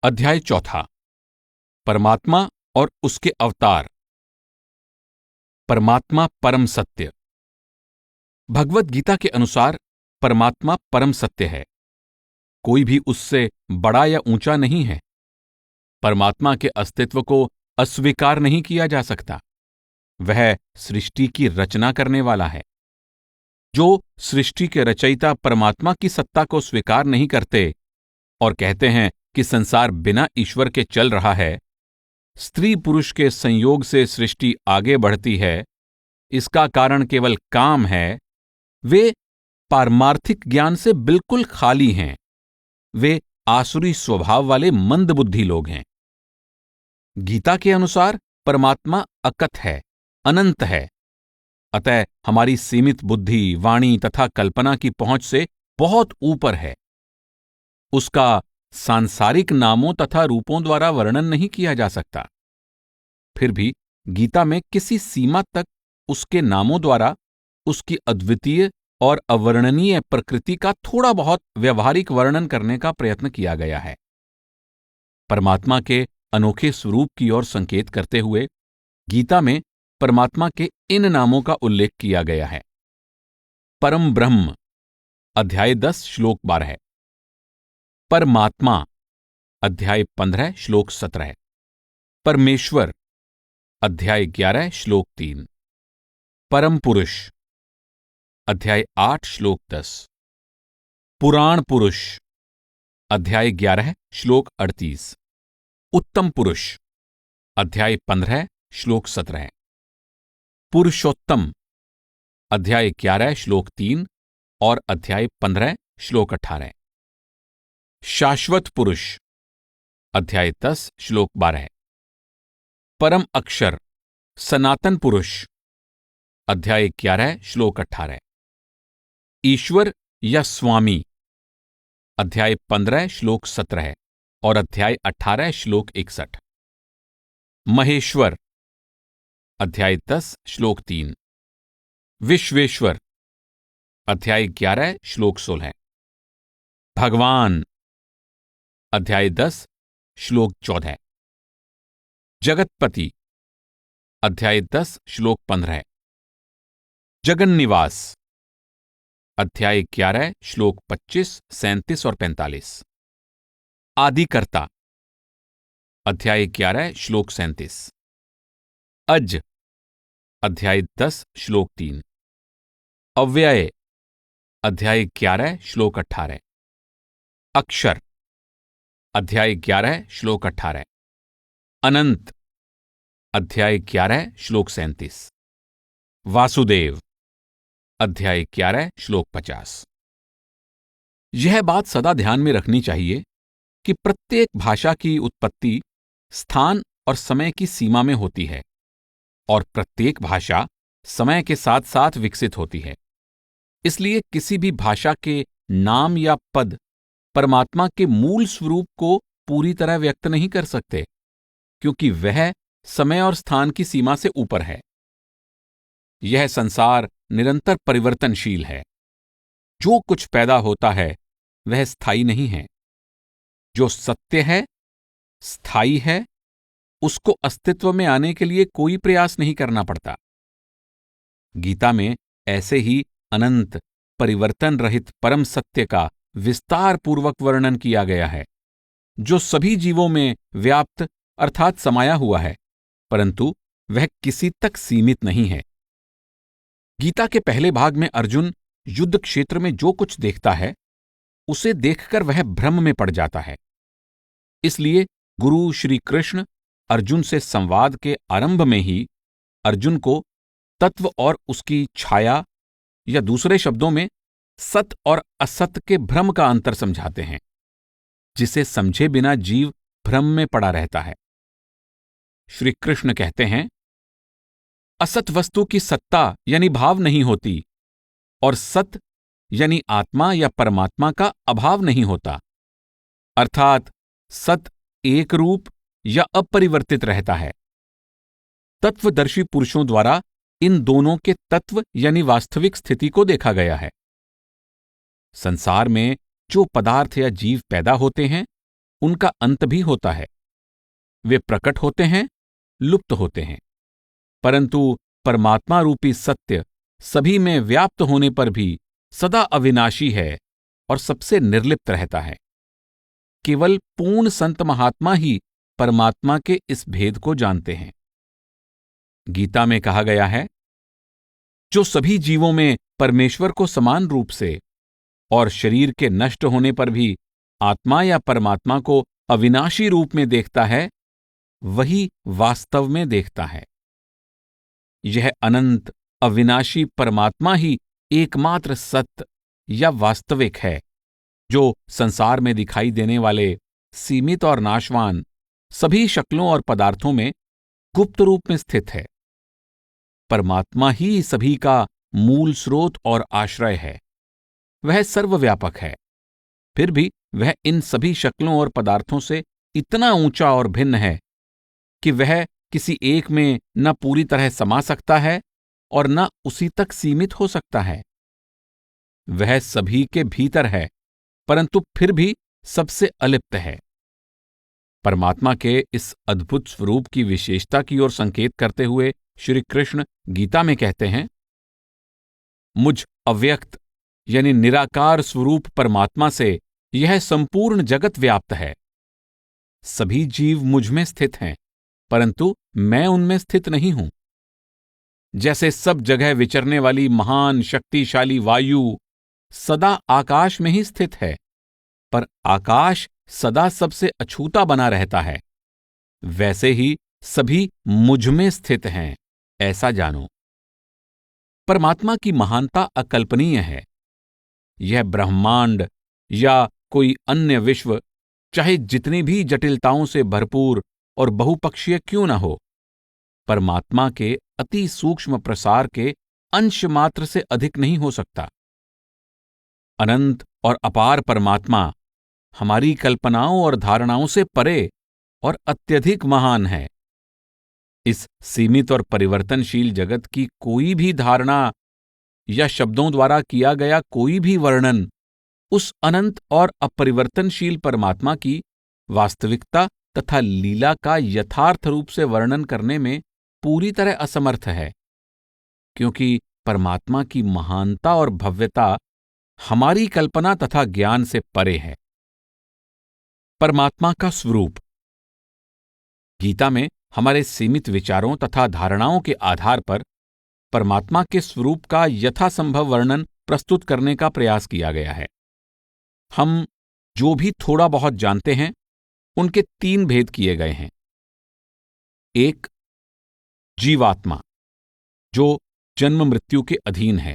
अध्याय चौथा। परमात्मा और उसके अवतार। परमात्मा परम सत्य। भगवत गीता के अनुसार परमात्मा परम सत्य है। कोई भी उससे बड़ा या ऊंचा नहीं है। परमात्मा के अस्तित्व को अस्वीकार नहीं किया जा सकता। वह सृष्टि की रचना करने वाला है। जो सृष्टि के रचयिता परमात्मा की सत्ता को स्वीकार नहीं करते और कहते हैं कि संसार बिना ईश्वर के चल रहा है, स्त्री पुरुष के संयोग से सृष्टि आगे बढ़ती है, इसका कारण केवल काम है, वे पारमार्थिक ज्ञान से बिल्कुल खाली हैं। वे आसुरी स्वभाव वाले मंदबुद्धि लोग हैं। गीता के अनुसार परमात्मा अकथ है, अनंत है। अतः हमारी सीमित बुद्धि, वाणी तथा कल्पना की पहुंच से बहुत ऊपर है। उसका सांसारिक नामों तथा रूपों द्वारा वर्णन नहीं किया जा सकता। फिर भी गीता में किसी सीमा तक उसके नामों द्वारा उसकी अद्वितीय और अवर्णनीय प्रकृति का थोड़ा बहुत व्यवहारिक वर्णन करने का प्रयत्न किया गया है। परमात्मा के अनोखे स्वरूप की ओर संकेत करते हुए गीता में परमात्मा के इन नामों का उल्लेख किया गया है। परम ब्रह्म, अध्याय 10 श्लोक 12। परमात्मा, अध्याय 15 श्लोक 17। परमेश्वर, अध्याय 11 श्लोक 3। परम पुरुष, अध्याय 8 श्लोक 10। पुराण पुरुष, अध्याय 11 श्लोक 38। उत्तम पुरुष, अध्याय 15 श्लोक 17। पुरुषोत्तम, अध्याय 11 श्लोक 3 और अध्याय 15 श्लोक 18। शाश्वत पुरुष, अध्याय 10 श्लोक 12। परम अक्षर, सनातन पुरुष, अध्याय 11 श्लोक 18। ईश्वर या स्वामी, अध्याय 15 श्लोक 17 और अध्याय 18 श्लोक 61। महेश्वर, अध्याय 10 श्लोक 3। विश्वेश्वर, अध्याय 11 श्लोक 16। भगवान, अध्याय 10 श्लोक 14। जगतपति, अध्याय 10 श्लोक 15। जगन्निवास, अध्याय 11 श्लोक 25, 37 और 45। आदिकर्ता, अध्याय 11 श्लोक 37। अज, अध्याय 10 श्लोक 3। अव्यय, अध्याय 11 श्लोक 18। अक्षर, अध्याय 11 श्लोक 18। अनंत, अध्याय 11 श्लोक 37। वासुदेव, अध्याय 11 श्लोक 50। यह बात सदा ध्यान में रखनी चाहिए कि प्रत्येक भाषा की उत्पत्ति स्थान और समय की सीमा में होती है और प्रत्येक भाषा समय के साथ साथ विकसित होती है। इसलिए किसी भी भाषा के नाम या पद परमात्मा के मूल स्वरूप को पूरी तरह व्यक्त नहीं कर सकते, क्योंकि वह समय और स्थान की सीमा से ऊपर है। यह संसार निरंतर परिवर्तनशील है। जो कुछ पैदा होता है वह स्थायी नहीं है। जो सत्य है, स्थायी है, उसको अस्तित्व में आने के लिए कोई प्रयास नहीं करना पड़ता। गीता में ऐसे ही अनंत, परिवर्तन रहित परम सत्य का विस्तार पूर्वक वर्णन किया गया है, जो सभी जीवों में व्याप्त अर्थात समाया हुआ है, परंतु वह किसी तक सीमित नहीं है। गीता के पहले भाग में अर्जुन युद्ध क्षेत्र में जो कुछ देखता है उसे देखकर वह भ्रम में पड़ जाता है। इसलिए गुरु श्री कृष्ण अर्जुन से संवाद के आरंभ में ही अर्जुन को तत्व और उसकी छाया, या दूसरे शब्दों में सत और असत के भ्रम का अंतर समझाते हैं, जिसे समझे बिना जीव भ्रम में पड़ा रहता है। श्री कृष्ण कहते हैं, असत वस्तु की सत्ता यानी भाव नहीं होती और सत यानी आत्मा या परमात्मा का अभाव नहीं होता। अर्थात सत एक रूप या अपरिवर्तित रहता है। तत्वदर्शी पुरुषों द्वारा इन दोनों के तत्व यानी वास्तविक स्थिति को देखा गया है। संसार में जो पदार्थ या जीव पैदा होते हैं उनका अंत भी होता है। वे प्रकट होते हैं, लुप्त होते हैं, परंतु परमात्मा रूपी सत्य सभी में व्याप्त होने पर भी सदा अविनाशी है और सबसे निर्लिप्त रहता है। केवल पूर्ण संत महात्मा ही परमात्मा के इस भेद को जानते हैं। गीता में कहा गया है, जो सभी जीवों में परमेश्वर को समान रूप से और शरीर के नष्ट होने पर भी आत्मा या परमात्मा को अविनाशी रूप में देखता है, वही वास्तव में देखता है। यह अनंत अविनाशी परमात्मा ही एकमात्र सत्य या वास्तविक है, जो संसार में दिखाई देने वाले सीमित और नाशवान सभी शक्लों और पदार्थों में गुप्त रूप में स्थित है। परमात्मा ही सभी का मूल स्रोत और आश्रय है। वह सर्वव्यापक है, फिर भी वह इन सभी शक्लों और पदार्थों से इतना ऊंचा और भिन्न है कि वह किसी एक में न पूरी तरह समा सकता है और न उसी तक सीमित हो सकता है। वह सभी के भीतर है, परंतु फिर भी सबसे अलिप्त है। परमात्मा के इस अद्भुत स्वरूप की विशेषता की ओर संकेत करते हुए श्री कृष्ण गीता में कहते हैं, मुझ अव्यक्त यानी निराकार स्वरूप परमात्मा से यह संपूर्ण जगत व्याप्त है। सभी जीव मुझ में स्थित हैं, परंतु मैं उनमें स्थित नहीं हूं। जैसे सब जगह विचरने वाली महान शक्तिशाली वायु सदा आकाश में ही स्थित है, पर आकाश सदा सबसे अछूता बना रहता है, वैसे ही सभी मुझ में स्थित हैं, ऐसा जानो। परमात्मा की महानता अकल्पनीय है। यह ब्रह्मांड या कोई अन्य विश्व चाहे जितनी भी जटिलताओं से भरपूर और बहुपक्षीय क्यों न हो, परमात्मा के अति सूक्ष्म प्रसार के अंश मात्र से अधिक नहीं हो सकता। अनंत और अपार परमात्मा हमारी कल्पनाओं और धारणाओं से परे और अत्यधिक महान है। इस सीमित और परिवर्तनशील जगत की कोई भी धारणा या शब्दों द्वारा किया गया कोई भी वर्णन उस अनंत और अपरिवर्तनशील परमात्मा की वास्तविकता तथा लीला का यथार्थ रूप से वर्णन करने में पूरी तरह असमर्थ है, क्योंकि परमात्मा की महानता और भव्यता हमारी कल्पना तथा ज्ञान से परे है। परमात्मा का स्वरूप। गीता में हमारे सीमित विचारों तथा धारणाओं के आधार पर परमात्मा के स्वरूप का यथासंभव वर्णन प्रस्तुत करने का प्रयास किया गया है। हम जो भी थोड़ा बहुत जानते हैं, उनके 3 भेद किए गए हैं। एक, जीवात्मा, जो जन्म मृत्यु के अधीन है,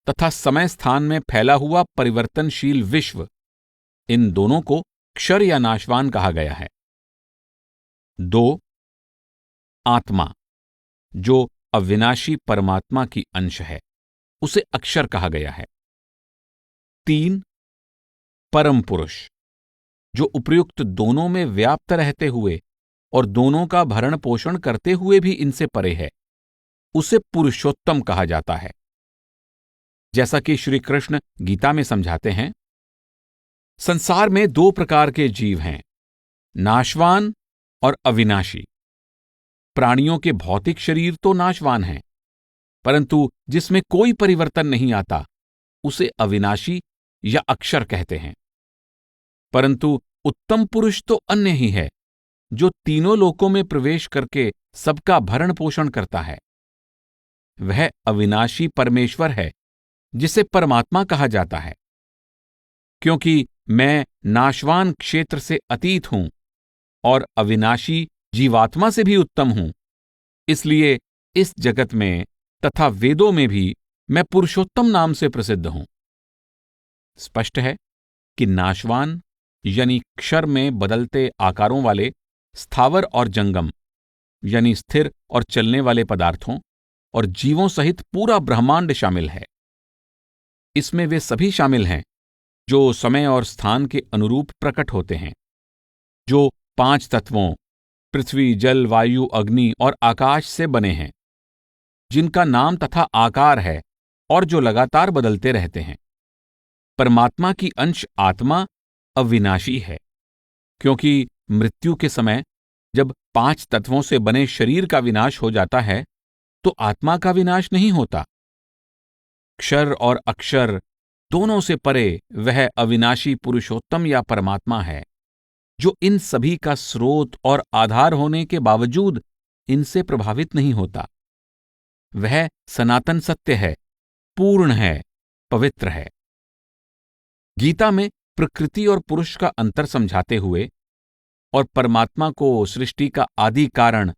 तथा समय स्थान में फैला हुआ परिवर्तनशील विश्व, इन दोनों को क्षर या नाशवान कहा गया है। 2, आत्मा, जो अविनाशी परमात्मा की अंश है, उसे अक्षर कहा गया है। 3, परम पुरुष, जो उपर्युक्त दोनों में व्याप्त रहते हुए और दोनों का भरण पोषण करते हुए भी इनसे परे है, उसे पुरुषोत्तम कहा जाता है। जैसा कि श्री कृष्ण गीता में समझाते हैं, संसार में 2 प्रकार के जीव हैं, नाशवान और अविनाशी। प्राणियों के भौतिक शरीर तो नाशवान हैं, परंतु जिसमें कोई परिवर्तन नहीं आता, उसे अविनाशी या अक्षर कहते हैं। परंतु उत्तम पुरुष तो अन्य ही है, जो तीनों लोकों में प्रवेश करके सबका भरण पोषण करता है। वह अविनाशी परमेश्वर है, जिसे परमात्मा कहा जाता है। क्योंकि मैं नाशवान क्षेत्र से अतीत हूं और अविनाशी जीवात्मा से भी उत्तम हूं, इसलिए इस जगत में तथा वेदों में भी मैं पुरुषोत्तम नाम से प्रसिद्ध हूं। स्पष्ट है कि नाशवान यानी क्षर में बदलते आकारों वाले स्थावर और जंगम यानी स्थिर और चलने वाले पदार्थों और जीवों सहित पूरा ब्रह्मांड शामिल है। इसमें वे सभी शामिल हैं जो समय और स्थान के अनुरूप प्रकट होते हैं, जो 5 तत्वों पृथ्वी, जल, वायु, अग्नि और आकाश से बने हैं, जिनका नाम तथा आकार है और जो लगातार बदलते रहते हैं। परमात्मा की अंश आत्मा अविनाशी है, क्योंकि मृत्यु के समय जब 5 तत्वों से बने शरीर का विनाश हो जाता है तो आत्मा का विनाश नहीं होता। क्षर और अक्षर दोनों से परे वह अविनाशी पुरुषोत्तम या परमात्मा है, जो इन सभी का स्रोत और आधार होने के बावजूद इनसे प्रभावित नहीं होता। वह सनातन सत्य है, पूर्ण है, पवित्र है। गीता में प्रकृति और पुरुष का अंतर समझाते हुए और परमात्मा को सृष्टि का आदि कारण,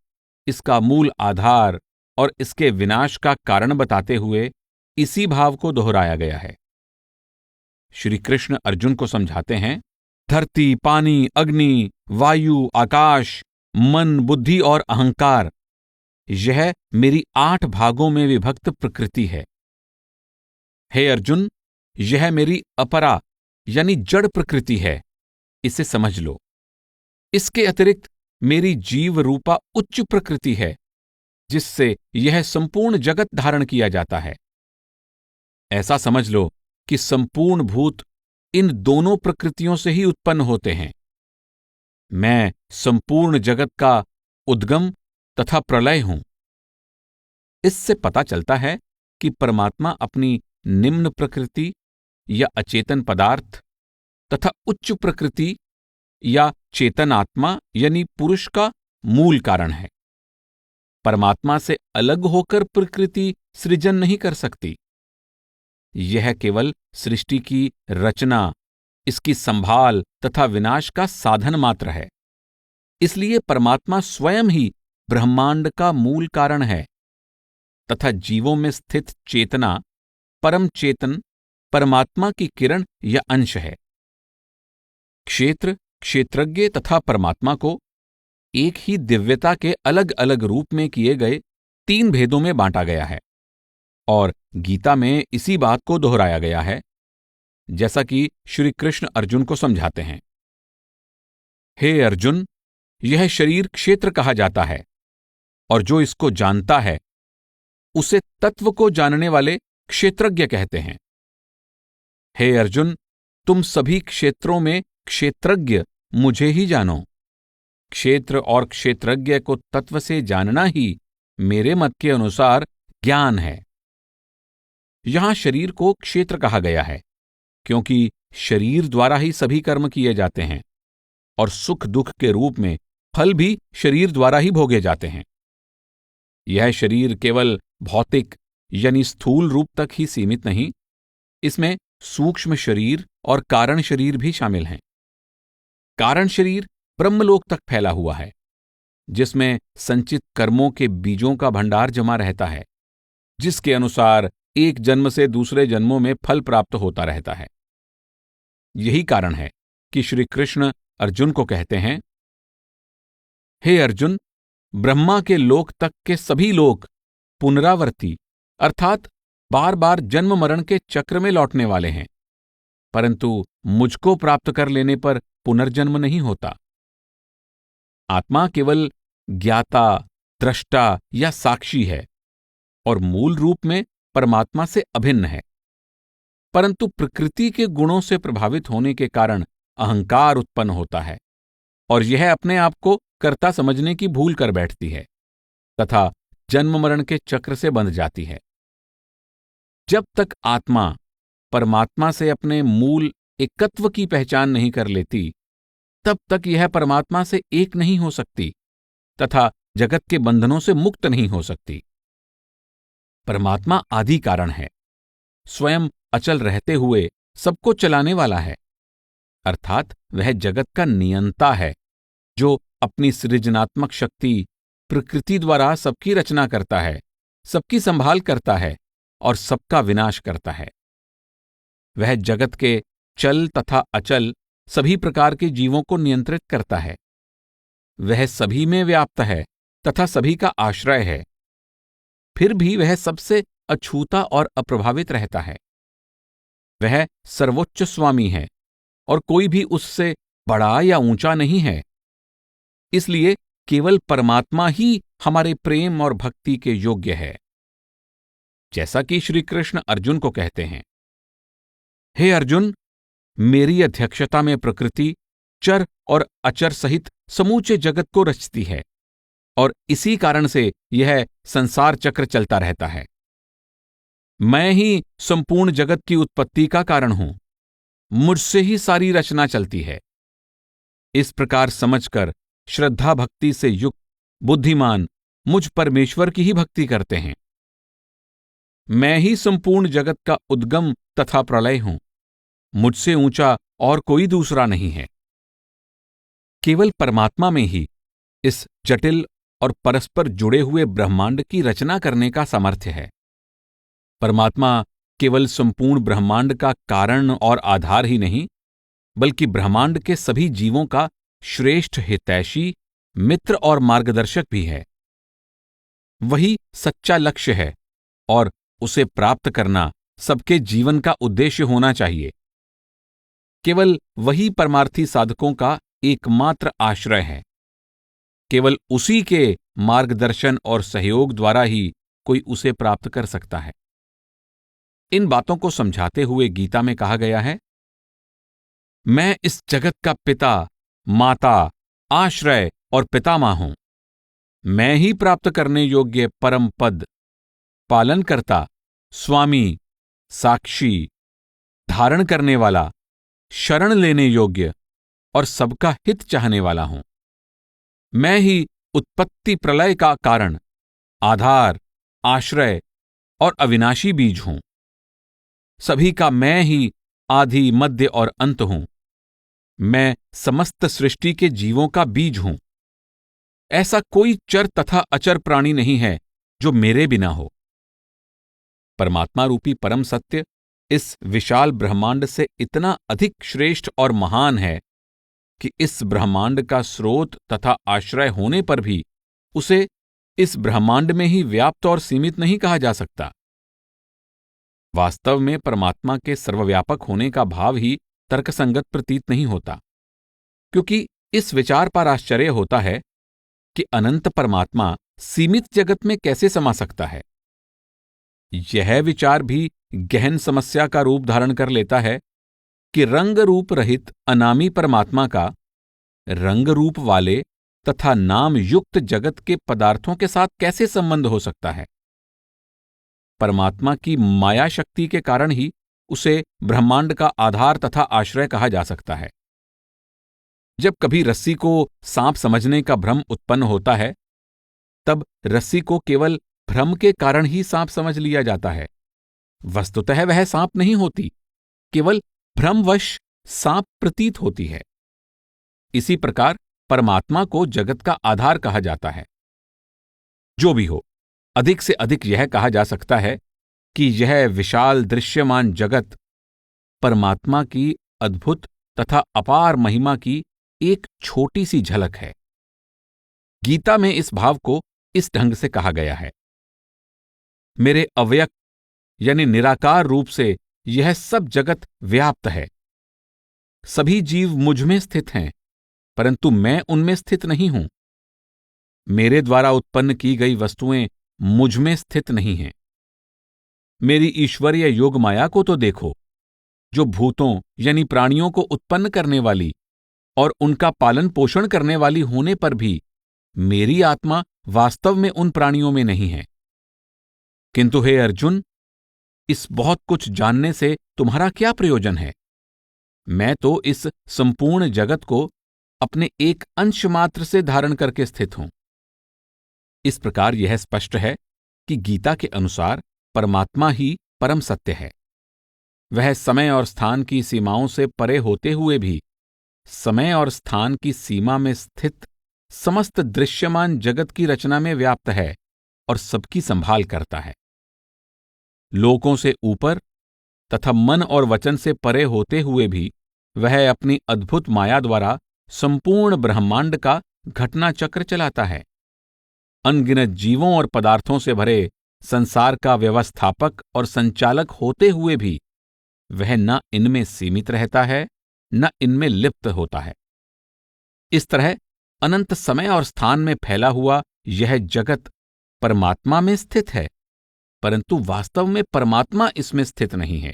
इसका मूल आधार और इसके विनाश का कारण बताते हुए इसी भाव को दोहराया गया है। श्री कृष्ण अर्जुन को समझाते हैं, धरती, पानी, अग्नि, वायु, आकाश, मन, बुद्धि और अहंकार, यह मेरी 8 भागों में विभक्त प्रकृति है। हे अर्जुन, यह मेरी अपरा यानी जड़ प्रकृति है, इसे समझ लो। इसके अतिरिक्त मेरी जीव रूपा उच्च प्रकृति है, जिससे यह संपूर्ण जगत धारण किया जाता है। ऐसा समझ लो कि संपूर्ण भूत इन दोनों प्रकृतियों से ही उत्पन्न होते हैं। मैं संपूर्ण जगत का उद्गम तथा प्रलय हूं। इससे पता चलता है कि परमात्मा अपनी निम्न प्रकृति या अचेतन पदार्थ तथा उच्च प्रकृति या चेतन आत्मा यानी पुरुष का मूल कारण है। परमात्मा से अलग होकर प्रकृति सृजन नहीं कर सकती। यह केवल सृष्टि की रचना, इसकी संभाल तथा विनाश का साधन मात्र है। इसलिए परमात्मा स्वयं ही ब्रह्मांड का मूल कारण है तथा जीवों में स्थित चेतना, परम चेतन, परमात्मा की किरण या अंश है। क्षेत्र, क्षेत्रज्ञ तथा परमात्मा को एक ही दिव्यता के अलग अलग रूप में किए गए 3 भेदों में बांटा गया है और गीता में इसी बात को दोहराया गया है, जैसा कि श्री कृष्ण अर्जुन को समझाते हैं। हे अर्जुन, यह शरीर क्षेत्र कहा जाता है और जो इसको जानता है उसे तत्व को जानने वाले क्षेत्रज्ञ कहते हैं। हे अर्जुन, तुम सभी क्षेत्रों में क्षेत्रज्ञ मुझे ही जानो। क्षेत्र और क्षेत्रज्ञ को तत्व से जानना ही मेरे मत के अनुसार ज्ञान है। यहां शरीर को क्षेत्र कहा गया है क्योंकि शरीर द्वारा ही सभी कर्म किए जाते हैं और सुख दुख के रूप में फल भी शरीर द्वारा ही भोगे जाते हैं। यह शरीर केवल भौतिक यानी स्थूल रूप तक ही सीमित नहीं, इसमें सूक्ष्म शरीर और कारण शरीर भी शामिल हैं। कारण शरीर ब्रह्मलोक तक फैला हुआ है, जिसमें संचित कर्मों के बीजों का भंडार जमा रहता है, जिसके अनुसार एक जन्म से दूसरे जन्मों में फल प्राप्त होता रहता है। यही कारण है कि श्री कृष्ण अर्जुन को कहते हैं, हे अर्जुन, ब्रह्मा के लोक तक के सभी लोग पुनरावर्ती अर्थात बार बार जन्म मरण के चक्र में लौटने वाले हैं, परंतु मुझको प्राप्त कर लेने पर पुनर्जन्म नहीं होता। आत्मा केवल ज्ञाता, दृष्टा या साक्षी है और मूल रूप में परमात्मा से अभिन्न है, परंतु प्रकृति के गुणों से प्रभावित होने के कारण अहंकार उत्पन्न होता है और यह अपने आप को कर्ता समझने की भूल कर बैठती है तथा जन्म मरण के चक्र से बंध जाती है। जब तक आत्मा परमात्मा से अपने मूल एकत्व की पहचान नहीं कर लेती, तब तक यह परमात्मा से एक नहीं हो सकती तथा जगत के बंधनों से मुक्त नहीं हो सकती। परमात्मा आदि कारण है, स्वयं अचल रहते हुए सबको चलाने वाला है, अर्थात वह जगत का नियंता है, जो अपनी सृजनात्मक शक्ति प्रकृति द्वारा सबकी रचना करता है, सबकी संभाल करता है और सबका विनाश करता है। वह जगत के चल तथा अचल सभी प्रकार के जीवों को नियंत्रित करता है। वह सभी में व्याप्त है तथा सभी का आश्रय है, फिर भी वह सबसे अछूता और अप्रभावित रहता है। वह सर्वोच्च स्वामी है और कोई भी उससे बड़ा या ऊंचा नहीं है। इसलिए केवल परमात्मा ही हमारे प्रेम और भक्ति के योग्य है। जैसा कि श्री कृष्ण अर्जुन को कहते हैं, हे अर्जुन, मेरी अध्यक्षता में प्रकृति चर और अचर सहित समूचे जगत को रचती है और इसी कारण से यह संसार चक्र चलता रहता है। मैं ही संपूर्ण जगत की उत्पत्ति का कारण हूं, मुझसे ही सारी रचना चलती है। इस प्रकार समझकर श्रद्धा भक्ति से युक्त बुद्धिमान मुझ परमेश्वर की ही भक्ति करते हैं। मैं ही संपूर्ण जगत का उद्गम तथा प्रलय हूं, मुझसे ऊंचा और कोई दूसरा नहीं है। केवल परमात्मा में ही इस जटिल और परस्पर जुड़े हुए ब्रह्मांड की रचना करने का सामर्थ्य है। परमात्मा केवल संपूर्ण ब्रह्मांड का कारण और आधार ही नहीं, बल्कि ब्रह्मांड के सभी जीवों का श्रेष्ठ हितैषी, मित्र और मार्गदर्शक भी है। वही सच्चा लक्ष्य है और उसे प्राप्त करना सबके जीवन का उद्देश्य होना चाहिए। केवल वही परमार्थी साधकों का एकमात्र आश्रय है। केवल उसी के मार्गदर्शन और सहयोग द्वारा ही कोई उसे प्राप्त कर सकता है। इन बातों को समझाते हुए गीता में कहा गया है, मैं इस जगत का पिता, माता, आश्रय और पितामह हूं। मैं ही प्राप्त करने योग्य परम पद, पालनकर्ता, स्वामी, साक्षी, धारण करने वाला, शरण लेने योग्य और सबका हित चाहने वाला हूं। मैं ही उत्पत्ति प्रलय का कारण, आधार, आश्रय और अविनाशी बीज हूं। सभी का मैं ही आदि, मध्य और अंत हूं। मैं समस्त सृष्टि के जीवों का बीज हूं। ऐसा कोई चर तथा अचर प्राणी नहीं है जो मेरे बिना हो। परमात्मा रूपी परम सत्य इस विशाल ब्रह्मांड से इतना अधिक श्रेष्ठ और महान है कि इस ब्रह्मांड का स्रोत तथा आश्रय होने पर भी उसे इस ब्रह्मांड में ही व्याप्त और सीमित नहीं कहा जा सकता। वास्तव में परमात्मा के सर्वव्यापक होने का भाव ही तर्कसंगत प्रतीत नहीं होता, क्योंकि इस विचार पर आश्चर्य होता है कि अनंत परमात्मा सीमित जगत में कैसे समा सकता है। यह विचार भी गहन समस्या का रूप धारण कर लेता है कि रंग रूप रहित अनामी परमात्मा का रंग रूप वाले तथा नाम युक्त जगत के पदार्थों के साथ कैसे संबंध हो सकता है। परमात्मा की माया शक्ति के कारण ही उसे ब्रह्मांड का आधार तथा आश्रय कहा जा सकता है। जब कभी रस्सी को सांप समझने का भ्रम उत्पन्न होता है, तब रस्सी को केवल भ्रम के कारण ही सांप समझ लिया जाता है। वस्तुतः वह सांप नहीं होती, केवल भ्रमवश सांप प्रतीत होती है। इसी प्रकार परमात्मा को जगत का आधार कहा जाता है। जो भी हो, अधिक से अधिक यह कहा जा सकता है कि यह विशाल दृश्यमान जगत परमात्मा की अद्भुत तथा अपार महिमा की एक छोटी सी झलक है। गीता में इस भाव को इस ढंग से कहा गया है, मेरे अव्यक्त यानी निराकार रूप से यह सब जगत व्याप्त है। सभी जीव मुझ में स्थित हैं, परंतु मैं उनमें स्थित नहीं हूं। मेरे द्वारा उत्पन्न की गई वस्तुएं मुझ में स्थित नहीं हैं। मेरी ईश्वरीय योग माया को तो देखो, जो भूतों यानी प्राणियों को उत्पन्न करने वाली और उनका पालन पोषण करने वाली होने पर भी मेरी आत्मा वास्तव में उन प्राणियों में नहीं है। किंतु हे अर्जुन, इस बहुत कुछ जानने से तुम्हारा क्या प्रयोजन है? मैं तो इस संपूर्ण जगत को अपने एक अंश मात्र से धारण करके स्थित हूं। इस प्रकार यह स्पष्ट है कि गीता के अनुसार परमात्मा ही परम सत्य है। वह समय और स्थान की सीमाओं से परे होते हुए भी समय और स्थान की सीमा में स्थित समस्त दृश्यमान जगत की रचना में व्याप्त है और सबकी संभाल करता है। लोकों से ऊपर तथा मन और वचन से परे होते हुए भी वह अपनी अद्भुत माया द्वारा संपूर्ण ब्रह्मांड का घटना चक्र चलाता है। अनगिनत जीवों और पदार्थों से भरे संसार का व्यवस्थापक और संचालक होते हुए भी वह न इनमें सीमित रहता है, न इनमें लिप्त होता है। इस तरह अनंत समय और स्थान में फैला हुआ यह जगत परमात्मा में स्थित है, परंतु वास्तव में परमात्मा इसमें स्थित नहीं है।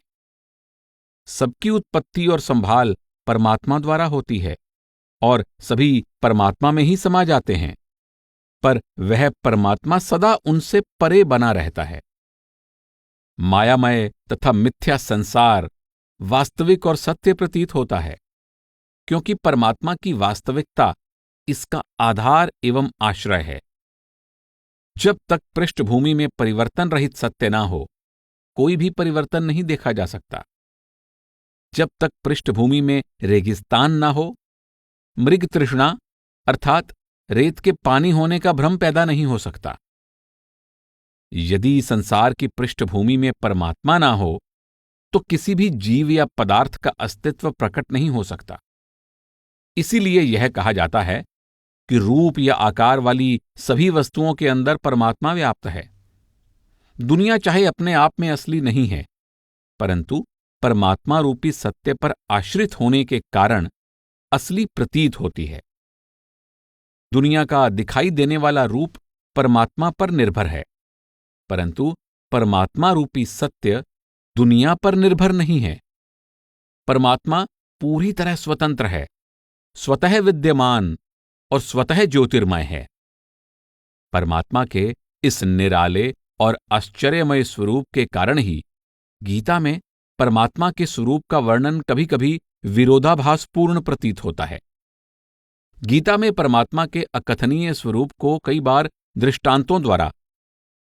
सबकी उत्पत्ति और संभाल परमात्मा द्वारा होती है, और सभी परमात्मा में ही समा जाते हैं, पर वह परमात्मा सदा उनसे परे बना रहता है। मायामय तथा मिथ्या संसार वास्तविक और सत्य प्रतीत होता है, क्योंकि परमात्मा की वास्तविकता इसका आधार एवं आश्रय है। जब तक पृष्ठभूमि में परिवर्तन रहित सत्य ना हो, कोई भी परिवर्तन नहीं देखा जा सकता। जब तक पृष्ठभूमि में रेगिस्तान ना हो, मृग तृष्णा अर्थात रेत के पानी होने का भ्रम पैदा नहीं हो सकता। यदि संसार की पृष्ठभूमि में परमात्मा ना हो, तो किसी भी जीव या पदार्थ का अस्तित्व प्रकट नहीं हो सकता। इसीलिए यह कहा जाता है कि रूप या आकार वाली सभी वस्तुओं के अंदर परमात्मा व्याप्त है। दुनिया चाहे अपने आप में असली नहीं है, परंतु परमात्मा रूपी सत्य पर आश्रित होने के कारण असली प्रतीत होती है। दुनिया का दिखाई देने वाला रूप परमात्मा पर निर्भर है, परंतु परमात्मा रूपी सत्य दुनिया पर निर्भर नहीं है। परमात्मा पूरी तरह स्वतंत्र है, स्वतः विद्यमान और स्वतः ज्योतिर्मय है। परमात्मा के इस निराले और आश्चर्यमय स्वरूप के कारण ही गीता में परमात्मा के स्वरूप का वर्णन कभी कभी विरोधाभासपूर्ण प्रतीत होता है। गीता में परमात्मा के अकथनीय स्वरूप को कई बार दृष्टांतों द्वारा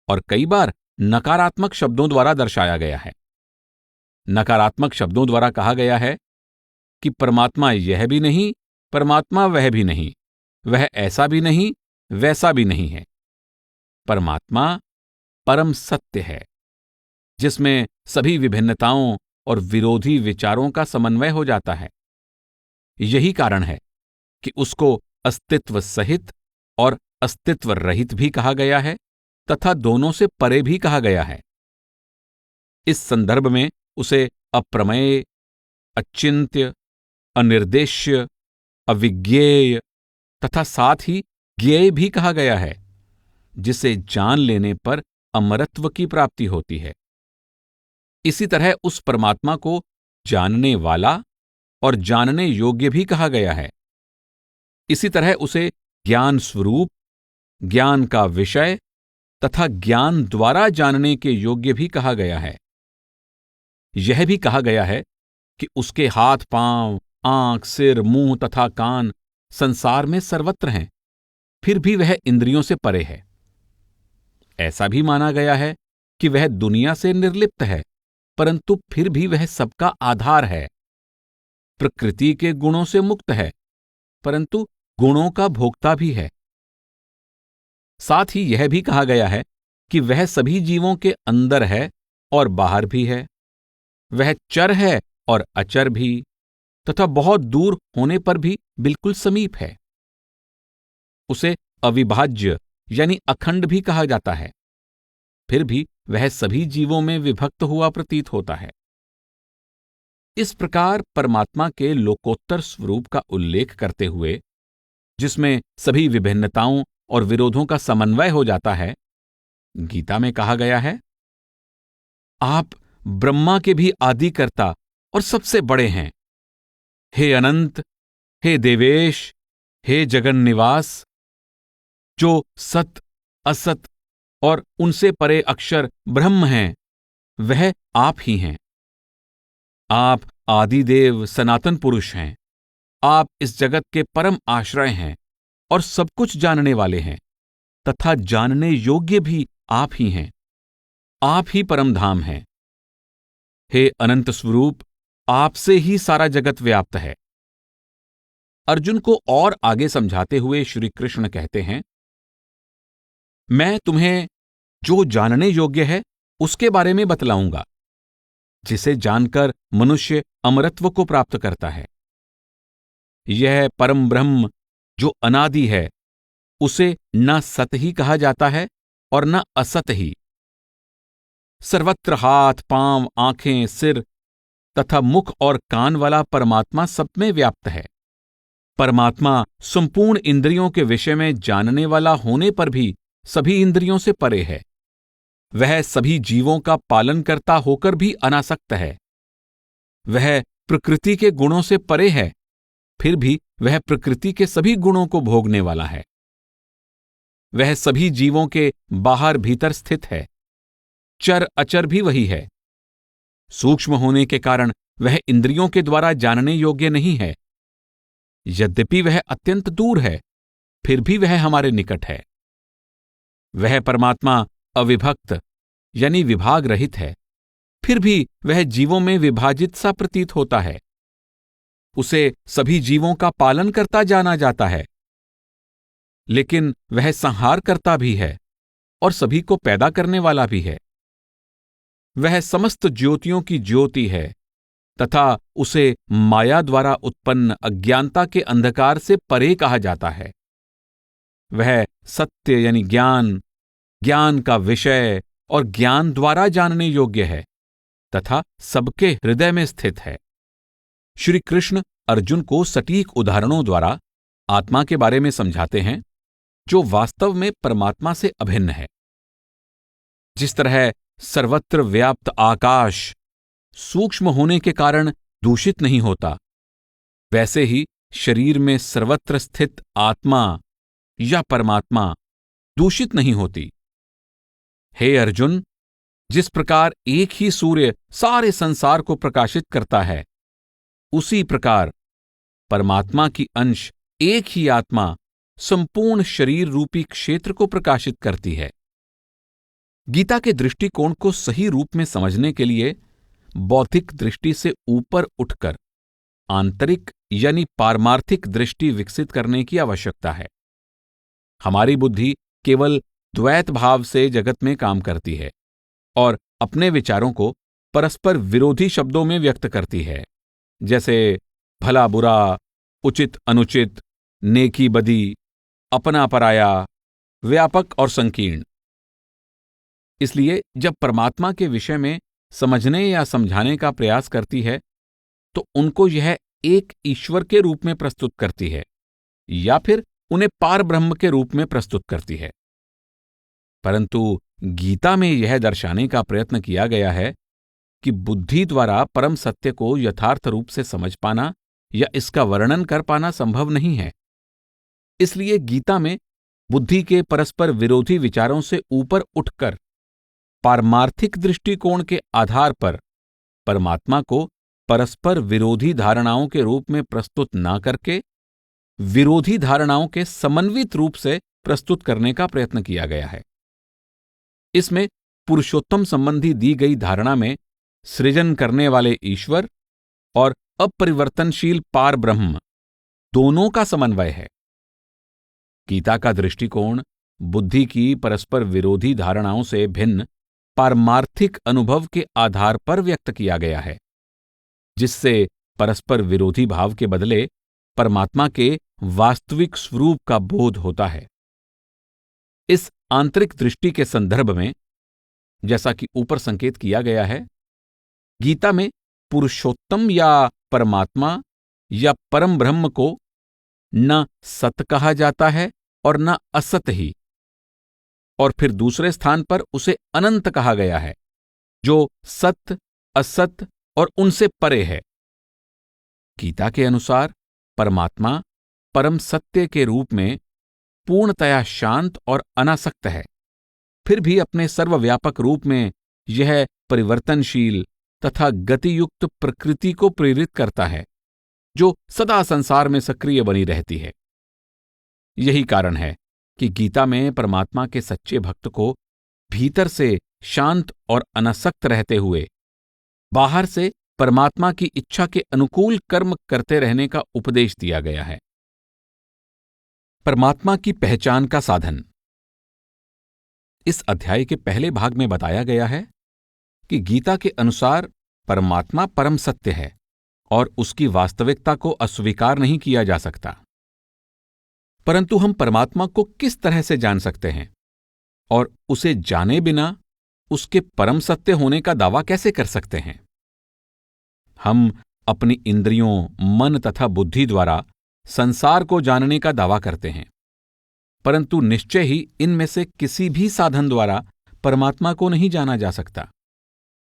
और कई बार नकारात्मक शब्दों द्वारा दर्शाया गया है। नकारात्मक शब्दों द्वारा कहा गया है कि परमात्मा यह भी नहीं, परमात्मा वह भी नहीं, वह ऐसा भी नहीं, वैसा भी नहीं है। परमात्मा परम सत्य है, जिसमें सभी विभिन्नताओं और विरोधी विचारों का समन्वय हो जाता है। यही कारण है कि उसको अस्तित्व सहित और अस्तित्व रहित भी कहा गया है तथा दोनों से परे भी कहा गया है। इस संदर्भ में उसे अप्रमेय, अचिंत्य, अनिर्देश्य, अविज्ञेय तथा साथ ही ज्ञेय भी कहा गया है, जिसे जान लेने पर अमरत्व की प्राप्ति होती है। इसी तरह उस परमात्मा को जानने वाला और जानने योग्य भी कहा गया है। इसी तरह उसे ज्ञान स्वरूप, ज्ञान का विषय तथा ज्ञान द्वारा जानने के योग्य भी कहा गया है। यह भी कहा गया है कि उसके हाथ, पांव, आंख, सिर, मुंह तथा कान संसार में सर्वत्र हैं, फिर भी वह इंद्रियों से परे है। ऐसा भी माना गया है कि वह दुनिया से निर्लिप्त है, परंतु फिर भी वह सबका आधार है। प्रकृति के गुणों से मुक्त है, परंतु गुणों का भोक्ता भी है। साथ ही यह भी कहा गया है कि वह सभी जीवों के अंदर है और बाहर भी है। वह चर है और अचर भी, तथा बहुत दूर होने पर भी बिल्कुल समीप है। उसे अविभाज्य यानी अखंड भी कहा जाता है, फिर भी वह सभी जीवों में विभक्त हुआ प्रतीत होता है। इस प्रकार परमात्मा के लोकोत्तर स्वरूप का उल्लेख करते हुए, जिसमें सभी विभिन्नताओं और विरोधों का समन्वय हो जाता है, गीता में कहा गया है, आप ब्रह्मा के भी आदिकर्ता और सबसे बड़े हैं। हे अनंत, हे देवेश, हे जगन निवास, जो सत, असत और उनसे परे अक्षर ब्रह्म हैं, वह आप ही हैं। आप आदिदेव सनातन पुरुष हैं। आप इस जगत के परम आश्रय हैं और सब कुछ जानने वाले हैं तथा जानने योग्य भी आप ही हैं। आप ही परम धाम हैं। हे अनंत स्वरूप, आपसे ही सारा जगत व्याप्त है। अर्जुन को और आगे समझाते हुए श्री कृष्ण कहते हैं, मैं तुम्हें जो जानने योग्य है उसके बारे में बतलाऊंगा, जिसे जानकर मनुष्य अमरत्व को प्राप्त करता है। यह परम ब्रह्म जो अनादि है, उसे न सत ही कहा जाता है और न असत ही। सर्वत्र हाथ, पांव, आंखें, सिर तथा मुख और कान वाला परमात्मा सब में व्याप्त है। परमात्मा संपूर्ण इंद्रियों के विषय में जानने वाला होने पर भी सभी इंद्रियों से परे है। वह सभी जीवों का पालन करता होकर भी अनासक्त है। वह प्रकृति के गुणों से परे है, फिर भी वह प्रकृति के सभी गुणों को भोगने वाला है। वह सभी जीवों के बाहर भीतर स्थित है। चर अचर भी वही है। सूक्ष्म होने के कारण वह इंद्रियों के द्वारा जानने योग्य नहीं है। यद्यपि वह अत्यंत दूर है, फिर भी वह हमारे निकट है। वह परमात्मा अविभक्त यानी विभाग रहित है, फिर भी वह जीवों में विभाजित सा प्रतीत होता है। उसे सभी जीवों का पालन करता जाना जाता है, लेकिन वह संहार करता भी है और सभी को पैदा करने वाला भी है। वह समस्त ज्योतियों की ज्योति है तथा उसे माया द्वारा उत्पन्न अज्ञानता के अंधकार से परे कहा जाता है। वह सत्य यानी ज्ञान, ज्ञान का विषय और ज्ञान द्वारा जानने योग्य है तथा सबके हृदय में स्थित है। श्री कृष्ण अर्जुन को सटीक उदाहरणों द्वारा आत्मा के बारे में समझाते हैं, जो वास्तव में परमात्मा से अभिन्न है। जिस तरह सर्वत्र व्याप्त आकाश सूक्ष्म होने के कारण दूषित नहीं होता, वैसे ही शरीर में सर्वत्र स्थित आत्मा या परमात्मा दूषित नहीं होती। हे अर्जुन, जिस प्रकार एक ही सूर्य सारे संसार को प्रकाशित करता है, उसी प्रकार परमात्मा की अंश एक ही आत्मा संपूर्ण शरीर रूपी क्षेत्र को प्रकाशित करती है। गीता के दृष्टिकोण को सही रूप में समझने के लिए बौद्धिक दृष्टि से ऊपर उठकर आंतरिक यानी पारमार्थिक दृष्टि विकसित करने की आवश्यकता है। हमारी बुद्धि केवल द्वैत भाव से जगत में काम करती है और अपने विचारों को परस्पर विरोधी शब्दों में व्यक्त करती है, जैसे भला बुरा, उचित अनुचित, नेकी बदी, अपना पराया, व्यापक और संकीर्ण। इसलिए जब परमात्मा के विषय में समझने या समझाने का प्रयास करती है, तो उनको यह एक ईश्वर के रूप में प्रस्तुत करती है या फिर उन्हें पार ब्रह्म के रूप में प्रस्तुत करती है। परंतु गीता में यह दर्शाने का प्रयत्न किया गया है कि बुद्धि द्वारा परम सत्य को यथार्थ रूप से समझ पाना या इसका वर्णन कर पाना संभव नहीं है। इसलिए गीता में बुद्धि के परस्पर विरोधी विचारों से ऊपर उठकर पारमार्थिक दृष्टिकोण के आधार पर परमात्मा को परस्पर विरोधी धारणाओं के रूप में प्रस्तुत ना करके विरोधी धारणाओं के समन्वित रूप से प्रस्तुत करने का प्रयत्न किया गया है। इसमें पुरुषोत्तम संबंधी दी गई धारणा में सृजन करने वाले ईश्वर और अपरिवर्तनशील पार ब्रह्म दोनों का समन्वय है। गीता का दृष्टिकोण बुद्धि की परस्पर विरोधी धारणाओं से भिन्न पारमार्थिक अनुभव के आधार पर व्यक्त किया गया है, जिससे परस्पर विरोधी भाव के बदले परमात्मा के वास्तविक स्वरूप का बोध होता है। इस आंतरिक दृष्टि के संदर्भ में, जैसा कि ऊपर संकेत किया गया है, गीता में पुरुषोत्तम या परमात्मा या परम ब्रह्म को न सत कहा जाता है और न असत ही, और फिर दूसरे स्थान पर उसे अनंत कहा गया है, जो सत्य, असत और उनसे परे है। गीता के अनुसार परमात्मा परम सत्य के रूप में पूर्णतया शांत और अनासक्त है, फिर भी अपने सर्वव्यापक रूप में यह परिवर्तनशील तथा गतियुक्त प्रकृति को प्रेरित करता है, जो सदा संसार में सक्रिय बनी रहती है। यही कारण है कि गीता में परमात्मा के सच्चे भक्त को भीतर से शांत और अनासक्त रहते हुए बाहर से परमात्मा की इच्छा के अनुकूल कर्म करते रहने का उपदेश दिया गया है। परमात्मा की पहचान का साधन। इस अध्याय के पहले भाग में बताया गया है कि गीता के अनुसार परमात्मा परम सत्य है और उसकी वास्तविकता को अस्वीकार नहीं किया जा सकता। परंतु हम परमात्मा को किस तरह से जान सकते हैं और उसे जाने बिना उसके परम सत्य होने का दावा कैसे कर सकते हैं? हम अपनी इंद्रियों, मन तथा बुद्धि द्वारा संसार को जानने का दावा करते हैं, परंतु निश्चय ही इनमें से किसी भी साधन द्वारा परमात्मा को नहीं जाना जा सकता।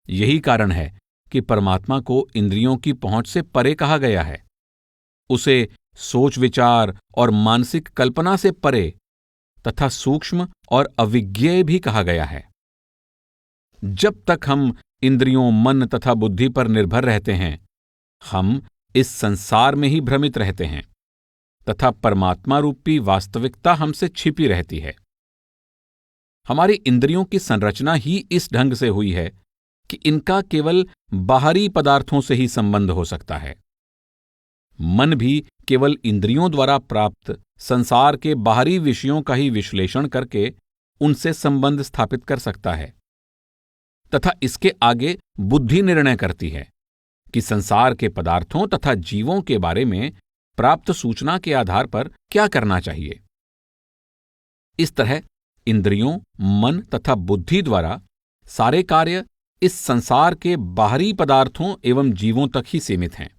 यही कारण है कि परमात्मा को इंद्रियों की पहुंच से परे कहा गया है। उसे सोच विचार और मानसिक कल्पना से परे तथा सूक्ष्म और अविज्ञेय भी कहा गया है। जब तक हम इंद्रियों, मन तथा बुद्धि पर निर्भर रहते हैं, हम इस संसार में ही भ्रमित रहते हैं तथा परमात्मा रूपी वास्तविकता हमसे छिपी रहती है। हमारी इंद्रियों की संरचना ही इस ढंग से हुई है कि इनका केवल बाहरी पदार्थों से ही संबंध हो सकता है। मन भी केवल इंद्रियों द्वारा प्राप्त संसार के बाहरी विषयों का ही विश्लेषण करके उनसे संबंध स्थापित कर सकता है तथा इसके आगे बुद्धि निर्णय करती है कि संसार के पदार्थों तथा जीवों के बारे में प्राप्त सूचना के आधार पर क्या करना चाहिए। इस तरह इंद्रियों, मन तथा बुद्धि द्वारा सारे कार्य इस संसार के बाहरी पदार्थों एवं जीवों तक ही सीमित हैं।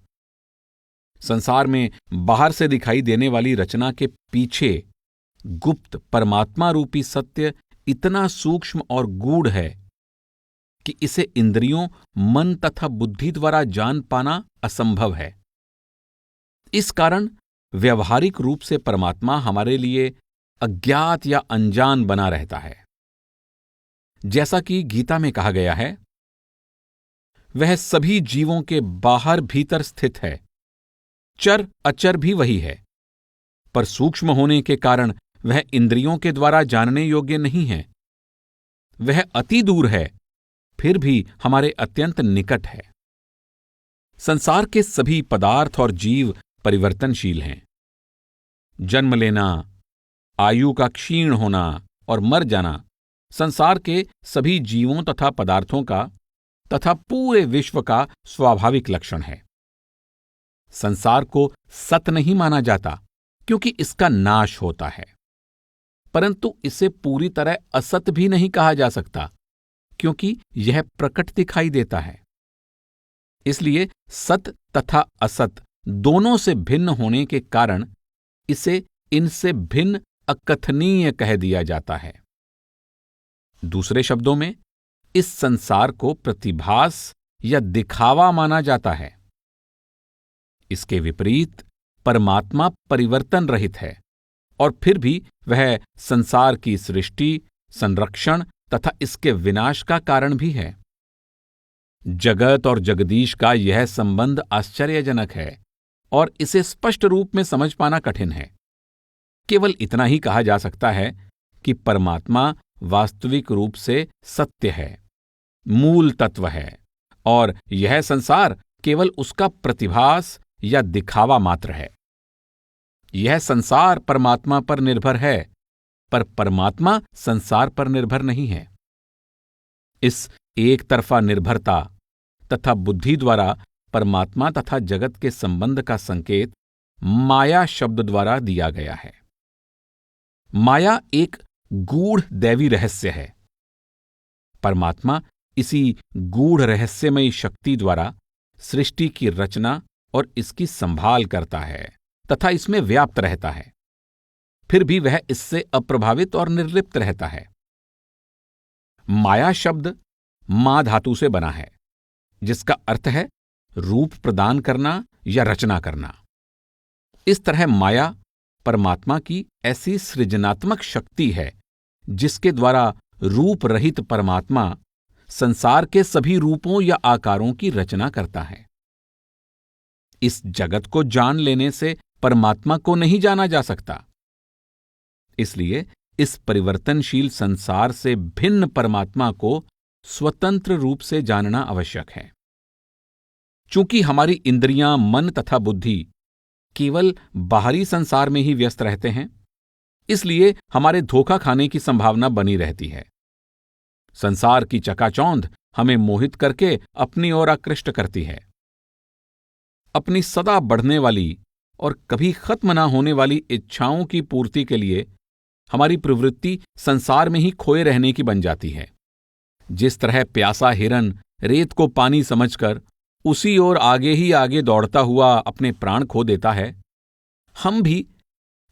संसार में बाहर से दिखाई देने वाली रचना के पीछे गुप्त परमात्मा रूपी सत्य इतना सूक्ष्म और गूढ़ है कि इसे इंद्रियों, मन तथा बुद्धि द्वारा जान पाना असंभव है। इस कारण व्यवहारिक रूप से परमात्मा हमारे लिए अज्ञात या अनजान बना रहता है। जैसा कि गीता में कहा गया है, वह सभी जीवों के बाहर भीतर स्थित है, चर अचर भी वही है, पर सूक्ष्म होने के कारण वह इंद्रियों के द्वारा जानने योग्य नहीं है। वह अति दूर है, फिर भी हमारे अत्यंत निकट है। संसार के सभी पदार्थ और जीव परिवर्तनशील हैं। जन्म लेना, आयु का क्षीण होना और मर जाना संसार के सभी जीवों तथा पदार्थों का तथा पूरे विश्व का स्वाभाविक लक्षण है। संसार को सत नहीं माना जाता क्योंकि इसका नाश होता है, परंतु इसे पूरी तरह असत भी नहीं कहा जा सकता क्योंकि यह प्रकट दिखाई देता है। इसलिए सत तथा असत दोनों से भिन्न होने के कारण इसे इनसे भिन्न अकथनीय कह दिया जाता है। दूसरे शब्दों में, इस संसार को प्रतिभास या दिखावा माना जाता है। इसके विपरीत परमात्मा परिवर्तन रहित है और फिर भी वह संसार की सृष्टि, संरक्षण तथा इसके विनाश का कारण भी है। जगत और जगदीश का यह संबंध आश्चर्यजनक है और इसे स्पष्ट रूप में समझ पाना कठिन है। केवल इतना ही कहा जा सकता है कि परमात्मा वास्तविक रूप से सत्य है, मूल तत्व है और यह संसार केवल उसका प्रतिभास या दिखावा मात्र है। यह संसार परमात्मा पर निर्भर है, पर परमात्मा संसार पर निर्भर नहीं है। इस एक तरफा निर्भरता तथा बुद्धि द्वारा परमात्मा तथा जगत के संबंध का संकेत माया शब्द द्वारा दिया गया है। माया एक गूढ़ दैवी रहस्य है। परमात्मा इसी गूढ़ रहस्यमयी शक्ति द्वारा सृष्टि की रचना और इसकी संभाल करता है तथा इसमें व्याप्त रहता है। फिर भी वह इससे अप्रभावित और निर्लिप्त रहता है। माया शब्द मां धातु से बना है, जिसका अर्थ है रूप प्रदान करना या रचना करना। इस तरह माया परमात्मा की ऐसी सृजनात्मक शक्ति है जिसके द्वारा रूप रहित परमात्मा संसार के सभी रूपों या आकारों की रचना करता है। इस जगत को जान लेने से परमात्मा को नहीं जाना जा सकता। इसलिए इस परिवर्तनशील संसार से भिन्न परमात्मा को स्वतंत्र रूप से जानना आवश्यक है। चूंकि हमारी इंद्रियां, मन तथा बुद्धि केवल बाहरी संसार में ही व्यस्त रहते हैं, इसलिए हमारे धोखा खाने की संभावना बनी रहती है। संसार की चकाचौंध हमें मोहित करके अपनी ओर आकृष्ट करती है। अपनी सदा बढ़ने वाली और कभी खत्म न होने वाली इच्छाओं की पूर्ति के लिए हमारी प्रवृत्ति संसार में ही खोए रहने की बन जाती है। जिस तरह प्यासा हिरन रेत को पानी समझकर उसी ओर आगे ही आगे दौड़ता हुआ अपने प्राण खो देता है, हम भी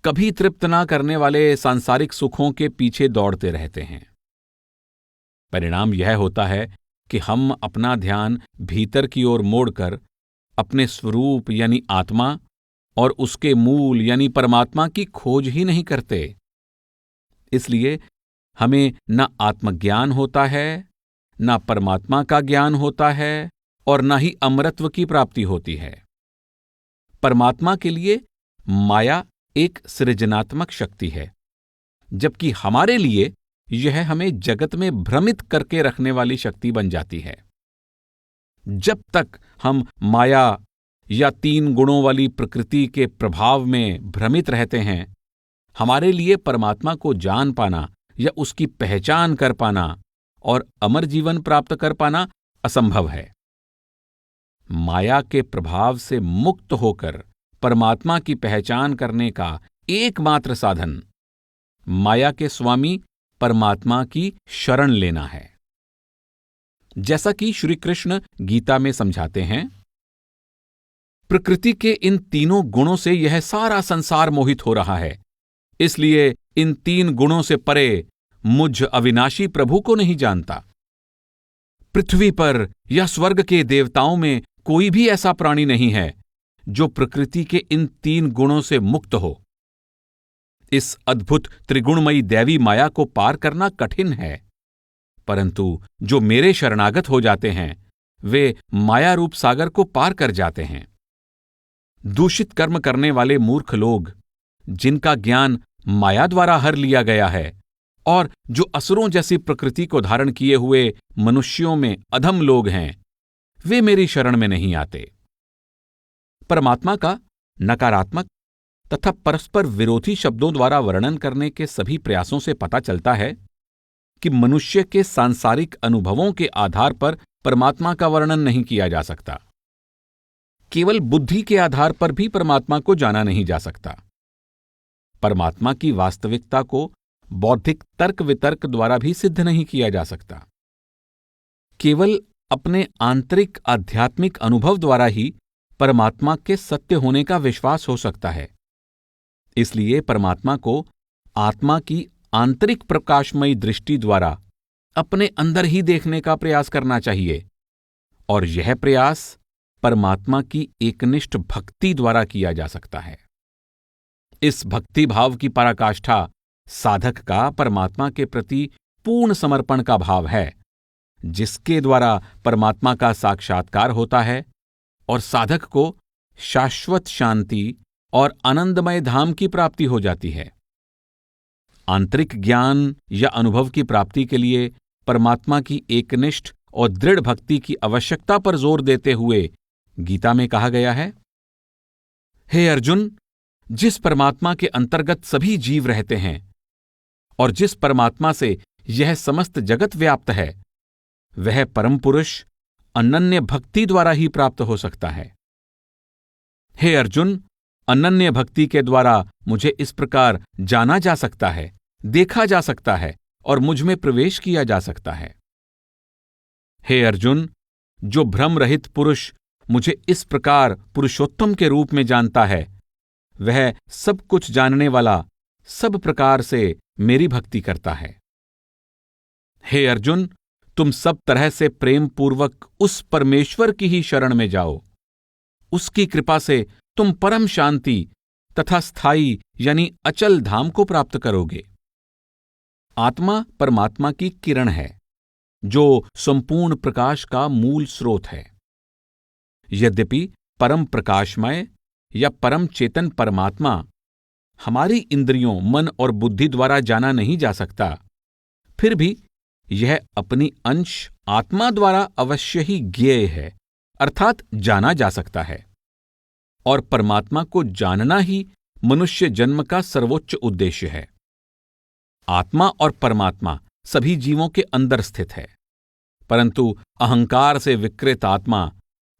कभी तृप्त न करने वाले सांसारिक सुखों के पीछे दौड़ते रहते हैं। परिणाम यह होता है कि हम अपना ध्यान भीतर की ओर मोड़कर अपने स्वरूप यानी आत्मा और उसके मूल यानी परमात्मा की खोज ही नहीं करते। इसलिए हमें न आत्मज्ञान होता है, न परमात्मा का ज्ञान होता है और न ही अमरत्व की प्राप्ति होती है। परमात्मा के लिए माया एक सृजनात्मक शक्ति है, जबकि हमारे लिए यह हमें जगत में भ्रमित करके रखने वाली शक्ति बन जाती है। जब तक हम माया या 3 गुणों वाली प्रकृति के प्रभाव में भ्रमित रहते हैं, हमारे लिए परमात्मा को जान पाना या उसकी पहचान कर पाना और अमर जीवन प्राप्त कर पाना असंभव है। माया के प्रभाव से मुक्त होकर परमात्मा की पहचान करने का एकमात्र साधन माया के स्वामी परमात्मा की शरण लेना है। जैसा कि श्री कृष्ण गीता में समझाते हैं, प्रकृति के इन 3 गुणों से यह सारा संसार मोहित हो रहा है, इसलिए इन 3 गुणों से परे मुझ अविनाशी प्रभु को नहीं जानता। पृथ्वी पर या स्वर्ग के देवताओं में कोई भी ऐसा प्राणी नहीं है जो प्रकृति के इन 3 गुणों से मुक्त हो। इस अद्भुत त्रिगुणमयी दैवी माया को पार करना कठिन है, परंतु जो मेरे शरणागत हो जाते हैं वे माया रूप सागर को पार कर जाते हैं। दूषित कर्म करने वाले मूर्ख लोग, जिनका ज्ञान माया द्वारा हर लिया गया है और जो असुरों जैसी प्रकृति को धारण किए हुए मनुष्यों में अधम लोग हैं, वे मेरी शरण में नहीं आते। परमात्मा का नकारात्मक तथा परस्पर विरोधी शब्दों द्वारा वर्णन करने के सभी प्रयासों से पता चलता है कि मनुष्य के सांसारिक अनुभवों के आधार पर परमात्मा का वर्णन नहीं किया जा सकता। केवल बुद्धि के आधार पर भी परमात्मा को जाना नहीं जा सकता। परमात्मा की वास्तविकता को बौद्धिक तर्क वितर्क द्वारा भी सिद्ध नहीं किया जा सकता। केवल अपने आंतरिक आध्यात्मिक अनुभव द्वारा ही परमात्मा के सत्य होने का विश्वास हो सकता है। इसलिए परमात्मा को आत्मा की आंतरिक प्रकाशमयी दृष्टि द्वारा अपने अंदर ही देखने का प्रयास करना चाहिए, और यह प्रयास परमात्मा की एकनिष्ठ भक्ति द्वारा किया जा सकता है। इस भक्ति भाव की पराकाष्ठा साधक का परमात्मा के प्रति पूर्ण समर्पण का भाव है, जिसके द्वारा परमात्मा का साक्षात्कार होता है और साधक को शाश्वत शांति और आनंदमय धाम की प्राप्ति हो जाती है। आंतरिक ज्ञान या अनुभव की प्राप्ति के लिए परमात्मा की एकनिष्ठ और दृढ़ भक्ति की आवश्यकता पर जोर देते हुए गीता में कहा गया है, हे अर्जुन, जिस परमात्मा के अंतर्गत सभी जीव रहते हैं और जिस परमात्मा से यह समस्त जगत व्याप्त है, वह परम पुरुष अनन्य भक्ति द्वारा ही प्राप्त हो सकता है। हे अर्जुन, अनन्य भक्ति के द्वारा मुझे इस प्रकार जाना जा सकता है, देखा जा सकता है और मुझ में प्रवेश किया जा सकता है। हे अर्जुन, जो भ्रम रहित पुरुष मुझे इस प्रकार पुरुषोत्तम के रूप में जानता है, वह सब कुछ जानने वाला सब प्रकार से मेरी भक्ति करता है। हे अर्जुन, तुम सब तरह से प्रेम पूर्वक उस परमेश्वर की ही शरण में जाओ। उसकी कृपा से तुम परम शांति तथा स्थायी यानी अचल धाम को प्राप्त करोगे। आत्मा परमात्मा की किरण है, जो संपूर्ण प्रकाश का मूल स्रोत है। यद्यपि परम प्रकाशमय या परम चेतन परमात्मा हमारी इंद्रियों, मन और बुद्धि द्वारा जाना नहीं जा सकता, फिर भी यह अपनी अंश आत्मा द्वारा अवश्य ही ज्ञेय है, अर्थात जाना जा सकता है। और परमात्मा को जानना ही मनुष्य जन्म का सर्वोच्च उद्देश्य है। आत्मा और परमात्मा सभी जीवों के अंदर स्थित है, परंतु अहंकार से विकृत आत्मा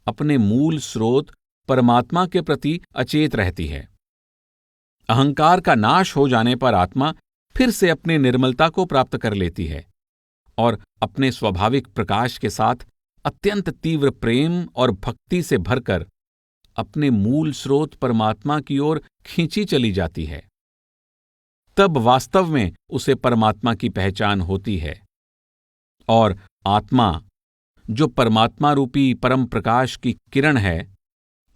अपने मूल स्रोत परमात्मा के प्रति अचेत रहती है। अहंकार का नाश हो जाने पर आत्मा फिर से अपनी निर्मलता को प्राप्त कर लेती है और अपने स्वाभाविक प्रकाश के साथ अत्यंत तीव्र प्रेम और भक्ति से भरकर अपने मूल स्रोत परमात्मा की ओर खींची चली जाती है। तब वास्तव में उसे परमात्मा की पहचान होती है और आत्मा, जो परमात्मा रूपी परम प्रकाश की किरण है,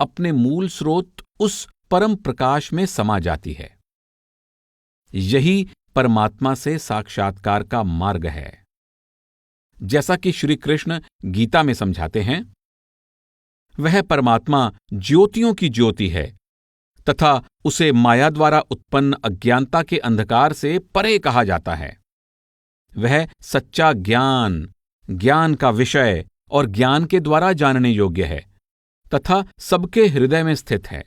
अपने मूल स्रोत उस परम प्रकाश में समा जाती है। यही परमात्मा से साक्षात्कार का मार्ग है। जैसा कि श्री कृष्ण गीता में समझाते हैं, वह परमात्मा ज्योतियों की ज्योति है तथा उसे माया द्वारा उत्पन्न अज्ञानता के अंधकार से परे कहा जाता है। वह सच्चा ज्ञान, ज्ञान का विषय और ज्ञान के द्वारा जानने योग्य है तथा सबके हृदय में स्थित है।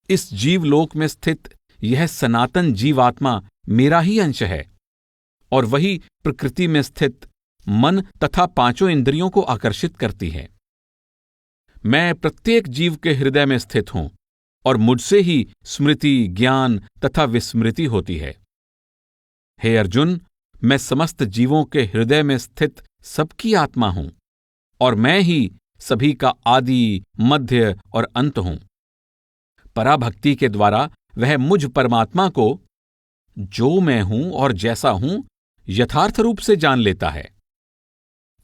इस जीवलोक में स्थित यह सनातन जीवात्मा मेरा ही अंश है और वही प्रकृति में स्थित मन तथा पांचों इंद्रियों को आकर्षित करती है। मैं प्रत्येक जीव के हृदय में स्थित हूं और मुझसे ही स्मृति, ज्ञान तथा विस्मृति होती है। हे अर्जुन, मैं समस्त जीवों के हृदय में स्थित सबकी आत्मा हूं और मैं ही सभी का आदि, मध्य और अंत हूं। पराभक्ति के द्वारा वह मुझ परमात्मा को, जो मैं हूं और जैसा हूं, यथार्थ रूप से जान लेता है।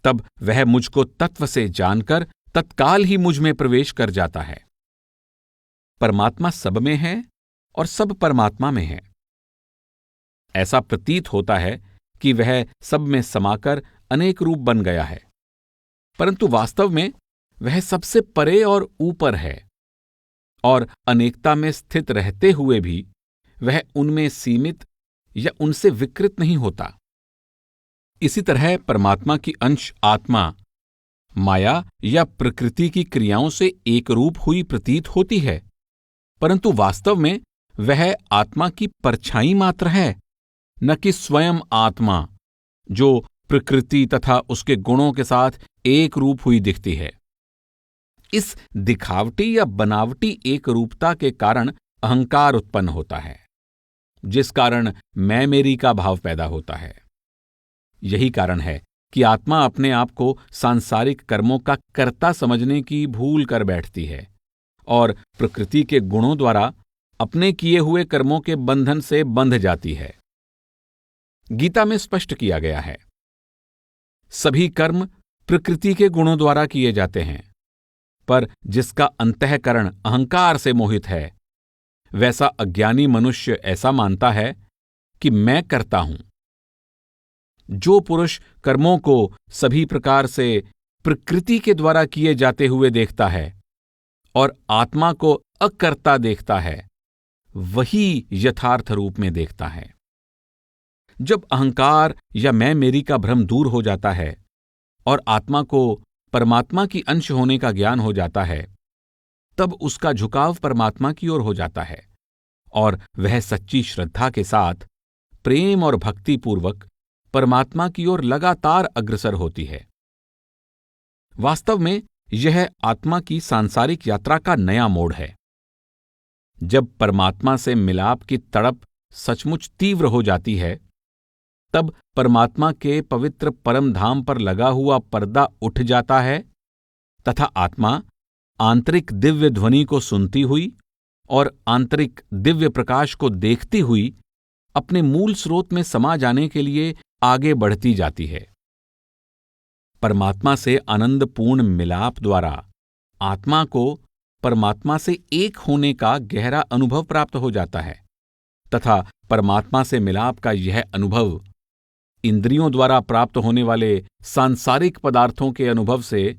तब वह मुझको तत्व से जानकर तत्काल ही मुझ में प्रवेश कर जाता है। परमात्मा सब में है और सब परमात्मा में है। ऐसा प्रतीत होता है कि वह सब में समाकर अनेक रूप बन गया है, परंतु वास्तव में वह सबसे परे और ऊपर है और अनेकता में स्थित रहते हुए भी वह उनमें सीमित या उनसे विकृत नहीं होता। इसी तरह परमात्मा की अंश आत्मा माया या प्रकृति की क्रियाओं से एक रूप हुई प्रतीत होती है, परंतु वास्तव में वह आत्मा की परछाई मात्र है, न कि स्वयं आत्मा जो प्रकृति तथा उसके गुणों के साथ एक रूप हुई दिखती है। इस दिखावटी या बनावटी एक रूपता के कारण अहंकार उत्पन्न होता है, जिस कारण मैं मेरी का भाव पैदा होता है। यही कारण है कि आत्मा अपने आप को सांसारिक कर्मों का कर्ता समझने की भूल कर बैठती है और प्रकृति के गुणों द्वारा अपने किए हुए कर्मों के बंधन से बंध जाती है। गीता में स्पष्ट किया गया है, सभी कर्म प्रकृति के गुणों द्वारा किए जाते हैं, पर जिसका अंतःकरण अहंकार से मोहित है, वैसा अज्ञानी मनुष्य ऐसा मानता है कि मैं करता हूं। जो पुरुष कर्मों को सभी प्रकार से प्रकृति के द्वारा किए जाते हुए देखता है और आत्मा को अकर्ता देखता है, वही यथार्थ रूप में देखता है। जब अहंकार या मैं मेरी का भ्रम दूर हो जाता है और आत्मा को परमात्मा की अंश होने का ज्ञान हो जाता है, तब उसका झुकाव परमात्मा की ओर हो जाता है और वह सच्ची श्रद्धा के साथ प्रेम और भक्ति पूर्वक परमात्मा की ओर लगातार अग्रसर होती है। वास्तव में यह आत्मा की सांसारिक यात्रा का नया मोड़ है। जब परमात्मा से मिलाप की तड़प सचमुच तीव्र हो जाती है, तब परमात्मा के पवित्र परम धाम पर लगा हुआ पर्दा उठ जाता है तथा आत्मा आंतरिक दिव्य ध्वनि को सुनती हुई और आंतरिक दिव्य प्रकाश को देखती हुई अपने मूल स्रोत में समा जाने के लिए आगे बढ़ती जाती है। परमात्मा से आनंदपूर्ण मिलाप द्वारा आत्मा को परमात्मा से एक होने का गहरा अनुभव प्राप्त हो जाता है तथा परमात्मा से मिलाप का यह अनुभव इंद्रियों द्वारा प्राप्त होने वाले सांसारिक पदार्थों के अनुभव से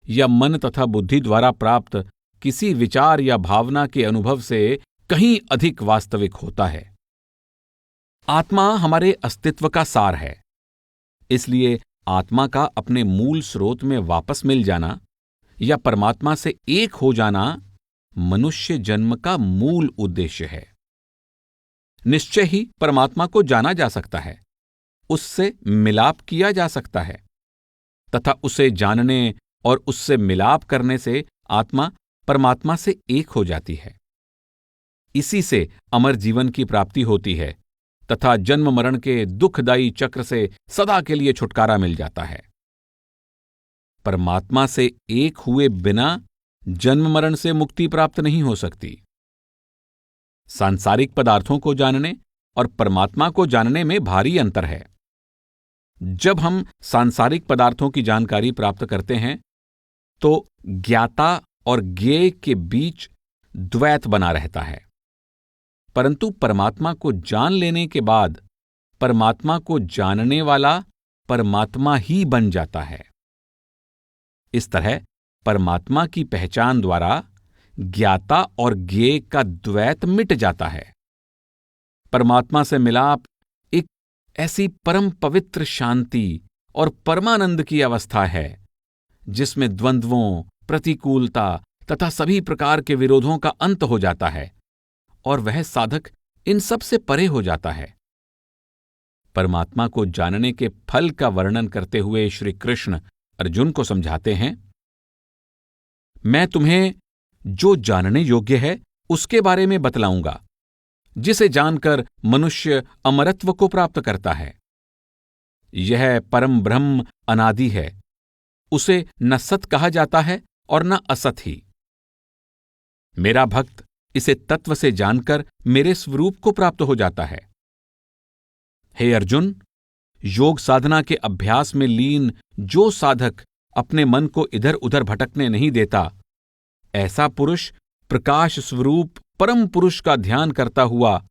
या मन तथा बुद्धि द्वारा प्राप्त किसी विचार या भावना के अनुभव से कहीं अधिक वास्तविक होता है। आत्मा हमारे अस्तित्व का सार है, इसलिए आत्मा का अपने मूल स्रोत में वापस मिल जाना या परमात्मा से एक हो जाना मनुष्य जन्म का मूल उद्देश्य है। निश्चय ही परमात्मा को जाना जा सकता है, उससे मिलाप किया जा सकता है तथा उसे जानने और उससे मिलाप करने से आत्मा परमात्मा से एक हो जाती है। इसी से अमर जीवन की प्राप्ति होती है तथा जन्म मरण के दुखदायी चक्र से सदा के लिए छुटकारा मिल जाता है। परमात्मा से एक हुए बिना जन्म मरण से मुक्ति प्राप्त नहीं हो सकती। सांसारिक पदार्थों को जानने और परमात्मा को जानने में भारी अंतर है। जब हम सांसारिक पदार्थों की जानकारी प्राप्त करते हैं तो ज्ञाता और ज्ञेय के बीच द्वैत बना रहता है, परंतु परमात्मा को जान लेने के बाद परमात्मा को जानने वाला परमात्मा ही बन जाता है। इस तरह परमात्मा की पहचान द्वारा ज्ञाता और ज्ञेय का द्वैत मिट जाता है। परमात्मा से मिलाप एक ऐसी परम पवित्र शांति और परमानंद की अवस्था है जिसमें द्वंद्वों, प्रतिकूलता तथा सभी प्रकार के विरोधों का अंत हो जाता है और वह साधक इन सब से परे हो जाता है। परमात्मा को जानने के फल का वर्णन करते हुए श्री कृष्ण अर्जुन को समझाते हैं, मैं तुम्हें जो जानने योग्य है उसके बारे में बतलाऊंगा, जिसे जानकर मनुष्य अमरत्व को प्राप्त करता है। यह परम ब्रह्म अनादि है, उसे न सत कहा जाता है और न असत ही। मेरा भक्त इसे तत्व से जानकर मेरे स्वरूप को प्राप्त हो जाता है। हे अर्जुन, योग साधना के अभ्यास में लीन जो साधक अपने मन को इधर उधर भटकने नहीं देता, ऐसा पुरुष प्रकाश स्वरूप परम पुरुष का ध्यान करता हुआ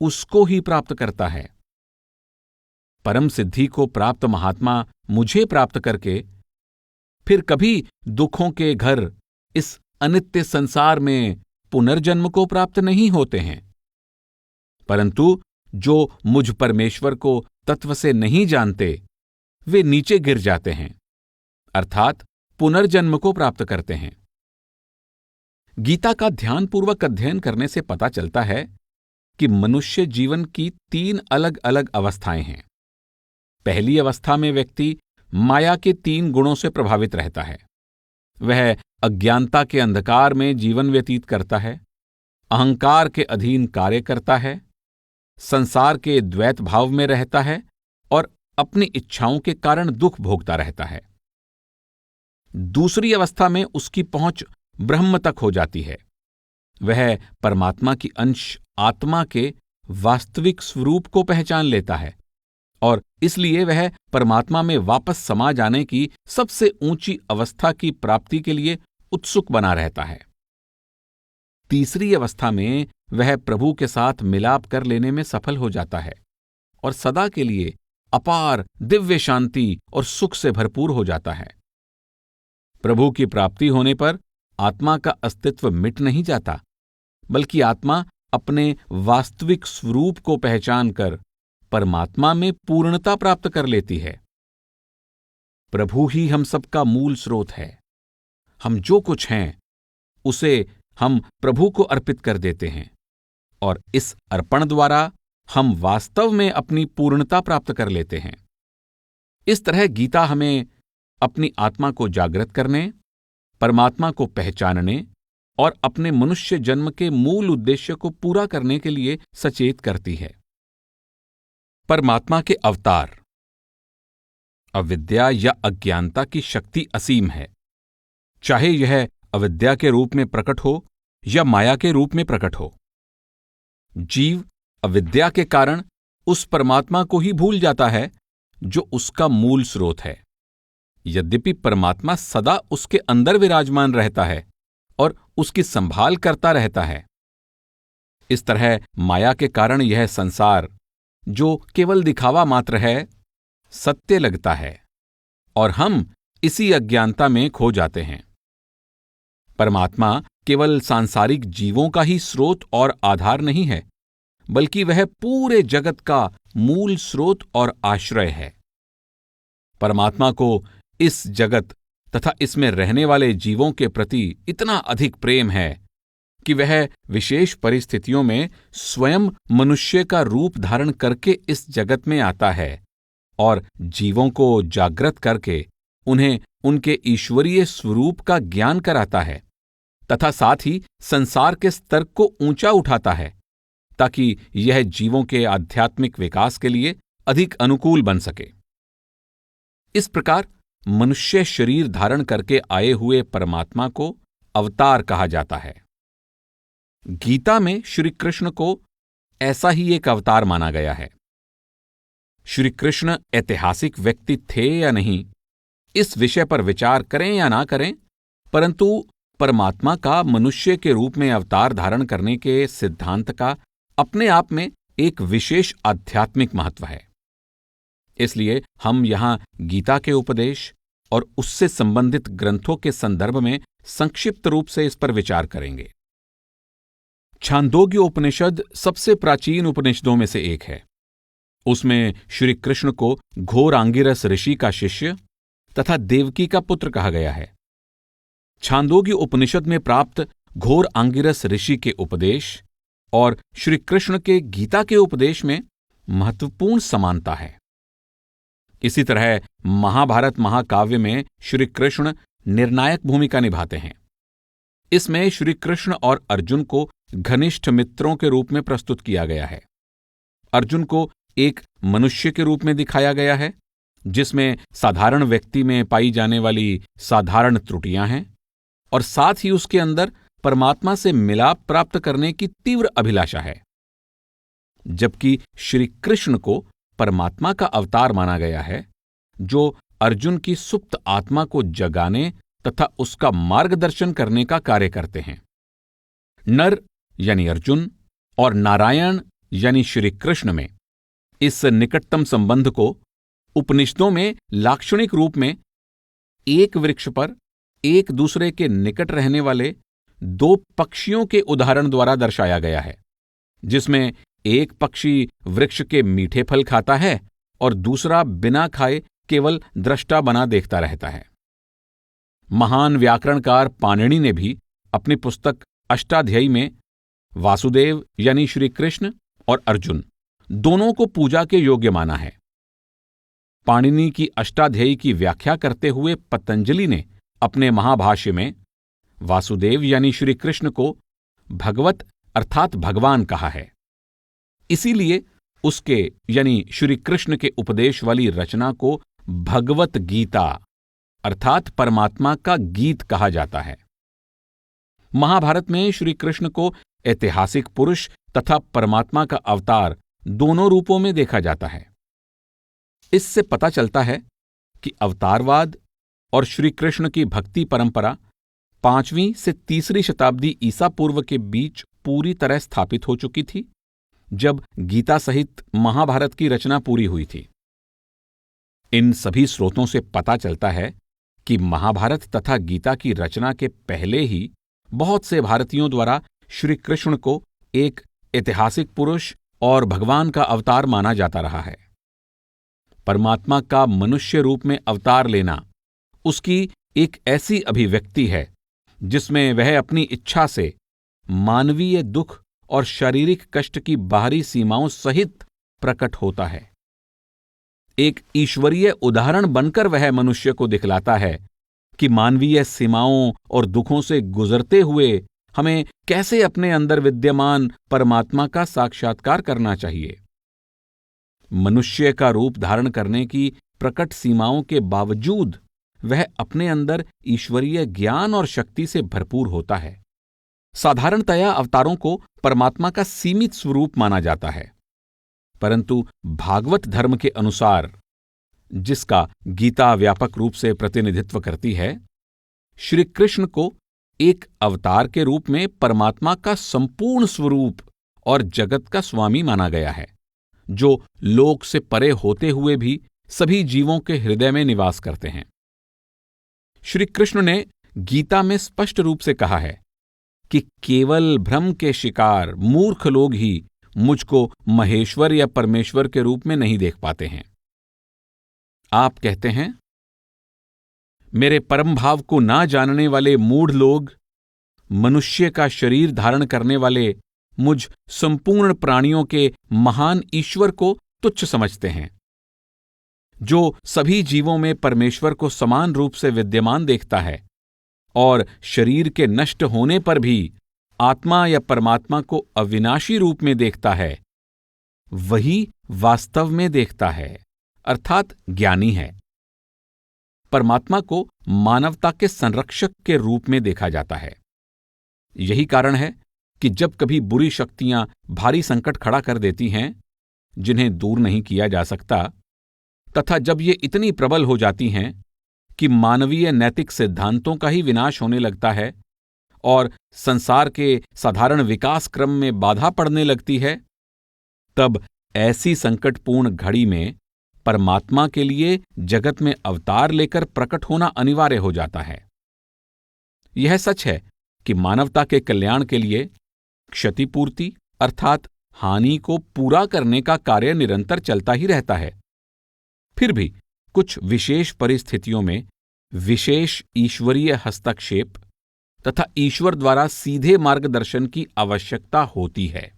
उसको ही प्राप्त करता है। परम सिद्धि को प्राप्त महात्मा मुझे प्राप्त करके फिर कभी दुखों के घर इस अनित्य संसार में पुनर्जन्म को प्राप्त नहीं होते हैं, परंतु जो मुझ परमेश्वर को तत्व से नहीं जानते वे नीचे गिर जाते हैं, अर्थात पुनर्जन्म को प्राप्त करते हैं। गीता का ध्यानपूर्वक अध्ययन करने से पता चलता है कि मनुष्य जीवन की 3 अलग अलग अवस्थाएं हैं। पहली अवस्था में व्यक्ति माया के 3 गुणों से प्रभावित रहता है। वह अज्ञानता के अंधकार में जीवन व्यतीत करता है, अहंकार के अधीन कार्य करता है, संसार के द्वैत भाव में रहता है और अपनी इच्छाओं के कारण दुख भोगता रहता है। दूसरी अवस्था में उसकी पहुंच ब्रह्म तक हो जाती है। वह परमात्मा की अंश आत्मा के वास्तविक स्वरूप को पहचान लेता है और इसलिए वह परमात्मा में वापस समा जाने की सबसे ऊंची अवस्था की प्राप्ति के लिए उत्सुक बना रहता है। तीसरी अवस्था में वह प्रभु के साथ मिलाप कर लेने में सफल हो जाता है और सदा के लिए अपार दिव्य शांति और सुख से भरपूर हो जाता है। प्रभु की प्राप्ति होने पर आत्मा का अस्तित्व मिट नहीं जाता, बल्कि आत्मा अपने वास्तविक स्वरूप को पहचान कर परमात्मा में पूर्णता प्राप्त कर लेती है। प्रभु ही हम सबका मूल स्रोत है। हम जो कुछ हैं उसे हम प्रभु को अर्पित कर देते हैं और इस अर्पण द्वारा हम वास्तव में अपनी पूर्णता प्राप्त कर लेते हैं। इस तरह गीता हमें अपनी आत्मा को जागृत करने, परमात्मा को पहचानने और अपने मनुष्य जन्म के मूल उद्देश्य को पूरा करने के लिए सचेत करती है। परमात्मा के अवतार। अविद्या या अज्ञानता की शक्ति असीम है, चाहे यह अविद्या के रूप में प्रकट हो या माया के रूप में प्रकट हो। जीव अविद्या के कारण उस परमात्मा को ही भूल जाता है जो उसका मूल स्रोत है, यद्यपि परमात्मा सदा उसके अंदर विराजमान रहता है और उसकी संभाल करता रहता है। इस तरह माया के कारण यह संसार, जो केवल दिखावा मात्र है, सत्य लगता है और हम इसी अज्ञानता में खो जाते हैं। परमात्मा केवल सांसारिक जीवों का ही स्रोत और आधार नहीं है, बल्कि वह पूरे जगत का मूल स्रोत और आश्रय है। परमात्मा को इस जगत तथा इसमें रहने वाले जीवों के प्रति इतना अधिक प्रेम है कि वह विशेष परिस्थितियों में स्वयं मनुष्य का रूप धारण करके इस जगत में आता है और जीवों को जागृत करके उन्हें उनके ईश्वरीय स्वरूप का ज्ञान कराता है तथा साथ ही संसार के स्तर को ऊंचा उठाता है, ताकि यह जीवों के आध्यात्मिक विकास के लिए अधिक अनुकूल बन सके। इस प्रकार मनुष्य शरीर धारण करके आए हुए परमात्मा को अवतार कहा जाता है। गीता में श्री कृष्ण को ऐसा ही एक अवतार माना गया है। श्री कृष्ण ऐतिहासिक व्यक्ति थे या नहीं, इस विषय पर विचार करें या ना करें, परंतु परमात्मा का मनुष्य के रूप में अवतार धारण करने के सिद्धांत का अपने आप में एक विशेष आध्यात्मिक महत्व है। इसलिए हम यहां गीता के उपदेश और उससे संबंधित ग्रंथों के संदर्भ में संक्षिप्त रूप से इस पर विचार करेंगे। छांदोग्य उपनिषद सबसे प्राचीन उपनिषदों में से एक है। उसमें श्री कृष्ण को घोर आंगिरस ऋषि का शिष्य तथा देवकी का पुत्र कहा गया है। छांदोग्य उपनिषद में प्राप्त घोर आंगिरस ऋषि के उपदेश और श्री कृष्ण के गीता के उपदेश में महत्वपूर्ण समानता है। इसी तरह महाभारत महाकाव्य में श्री कृष्ण निर्णायक भूमिका निभाते हैं। इसमें श्री कृष्ण और अर्जुन को घनिष्ठ मित्रों के रूप में प्रस्तुत किया गया है। अर्जुन को एक मनुष्य के रूप में दिखाया गया है, जिसमें साधारण व्यक्ति में पाई जाने वाली साधारण त्रुटियां हैं और साथ ही उसके अंदर परमात्मा से मिलाप प्राप्त करने की तीव्र अभिलाषा है। जबकि श्री कृष्ण को परमात्मा का अवतार माना गया है, जो अर्जुन की सुप्त आत्मा को जगाने तथा उसका मार्गदर्शन करने का कार्य करते हैं। नर यानी अर्जुन और नारायण यानी श्री कृष्ण में इस निकटतम संबंध को उपनिषदों में लाक्षणिक रूप में एक वृक्ष पर एक दूसरे के निकट रहने वाले दो पक्षियों के उदाहरण द्वारा दर्शाया गया है, जिसमें एक पक्षी वृक्ष के मीठे फल खाता है और दूसरा बिना खाए केवल दृष्टा बना देखता रहता है। महान व्याकरणकार पाणिनि ने भी अपनी पुस्तक अष्टाध्यायी में वासुदेव यानी श्री कृष्ण और अर्जुन दोनों को पूजा के योग्य माना है। पाणिनि की अष्टाध्यायी की व्याख्या करते हुए पतंजलि ने अपने महाभाष्य में वासुदेव यानी श्री कृष्ण को भगवत अर्थात भगवान कहा है। इसीलिए उसके यानी श्री कृष्ण के उपदेश वाली रचना को भगवत गीता अर्थात परमात्मा का गीत कहा जाता है। महाभारत में श्री कृष्ण को ऐतिहासिक पुरुष तथा परमात्मा का अवतार दोनों रूपों में देखा जाता है। इससे पता चलता है कि अवतारवाद और श्री कृष्ण की भक्ति परंपरा 5वीं से 3री शताब्दी ईसा पूर्व के बीच पूरी तरह स्थापित हो चुकी थी, जब गीता सहित महाभारत की रचना पूरी हुई थी। इन सभी स्रोतों से पता चलता है कि महाभारत तथा गीता की रचना के पहले ही बहुत से भारतीयों द्वारा श्री कृष्ण को एक ऐतिहासिक पुरुष और भगवान का अवतार माना जाता रहा है। परमात्मा का मनुष्य रूप में अवतार लेना उसकी एक ऐसी अभिव्यक्ति है जिसमें वह अपनी इच्छा से मानवीय दुख और शारीरिक कष्ट की बाहरी सीमाओं सहित प्रकट होता है। एक ईश्वरीय उदाहरण बनकर वह मनुष्य को दिखलाता है कि मानवीय सीमाओं और दुखों से गुजरते हुए हमें कैसे अपने अंदर विद्यमान परमात्मा का साक्षात्कार करना चाहिए। मनुष्य का रूप धारण करने की प्रकट सीमाओं के बावजूद वह अपने अंदर ईश्वरीय ज्ञान और शक्ति से भरपूर होता है। साधारणतया अवतारों को परमात्मा का सीमित स्वरूप माना जाता है, परंतु भागवत धर्म के अनुसार, जिसका गीता व्यापक रूप से प्रतिनिधित्व करती है, श्री कृष्ण को एक अवतार के रूप में परमात्मा का संपूर्ण स्वरूप और जगत का स्वामी माना गया है, जो लोक से परे होते हुए भी सभी जीवों के हृदय में निवास करते हैं। श्री कृष्ण ने गीता में स्पष्ट रूप से कहा है कि केवल भ्रम के शिकार मूर्ख लोग ही मुझको महेश्वर या परमेश्वर के रूप में नहीं देख पाते हैं। आप कहते हैं, मेरे परम भाव को ना जानने वाले मूढ़ लोग मनुष्य का शरीर धारण करने वाले मुझ संपूर्ण प्राणियों के महान ईश्वर को तुच्छ समझते हैं, जो सभी जीवों में परमेश्वर को समान रूप से विद्यमान देखता है और शरीर के नष्ट होने पर भी आत्मा या परमात्मा को अविनाशी रूप में देखता है, वही वास्तव में देखता है, अर्थात ज्ञानी है। परमात्मा को मानवता के संरक्षक के रूप में देखा जाता है। यही कारण है कि जब कभी बुरी शक्तियां भारी संकट खड़ा कर देती हैं, जिन्हें दूर नहीं किया जा सकता, तथा जब ये इतनी प्रबल हो जाती हैं कि मानवीय नैतिक सिद्धांतों का ही विनाश होने लगता है, और संसार के साधारण विकास क्रम में बाधा पड़ने लगती है, तब ऐसी संकटपूर्ण घड़ी में परमात्मा के लिए जगत में अवतार लेकर प्रकट होना अनिवार्य हो जाता है। यह सच है कि मानवता के कल्याण के लिए क्षतिपूर्ति अर्थात हानि को पूरा करने का कार्य निरंतर चलता ही रहता है। फिर भी कुछ विशेष परिस्थितियों में विशेष ईश्वरीय हस्तक्षेप तथा ईश्वर द्वारा सीधे मार्गदर्शन की आवश्यकता होती है।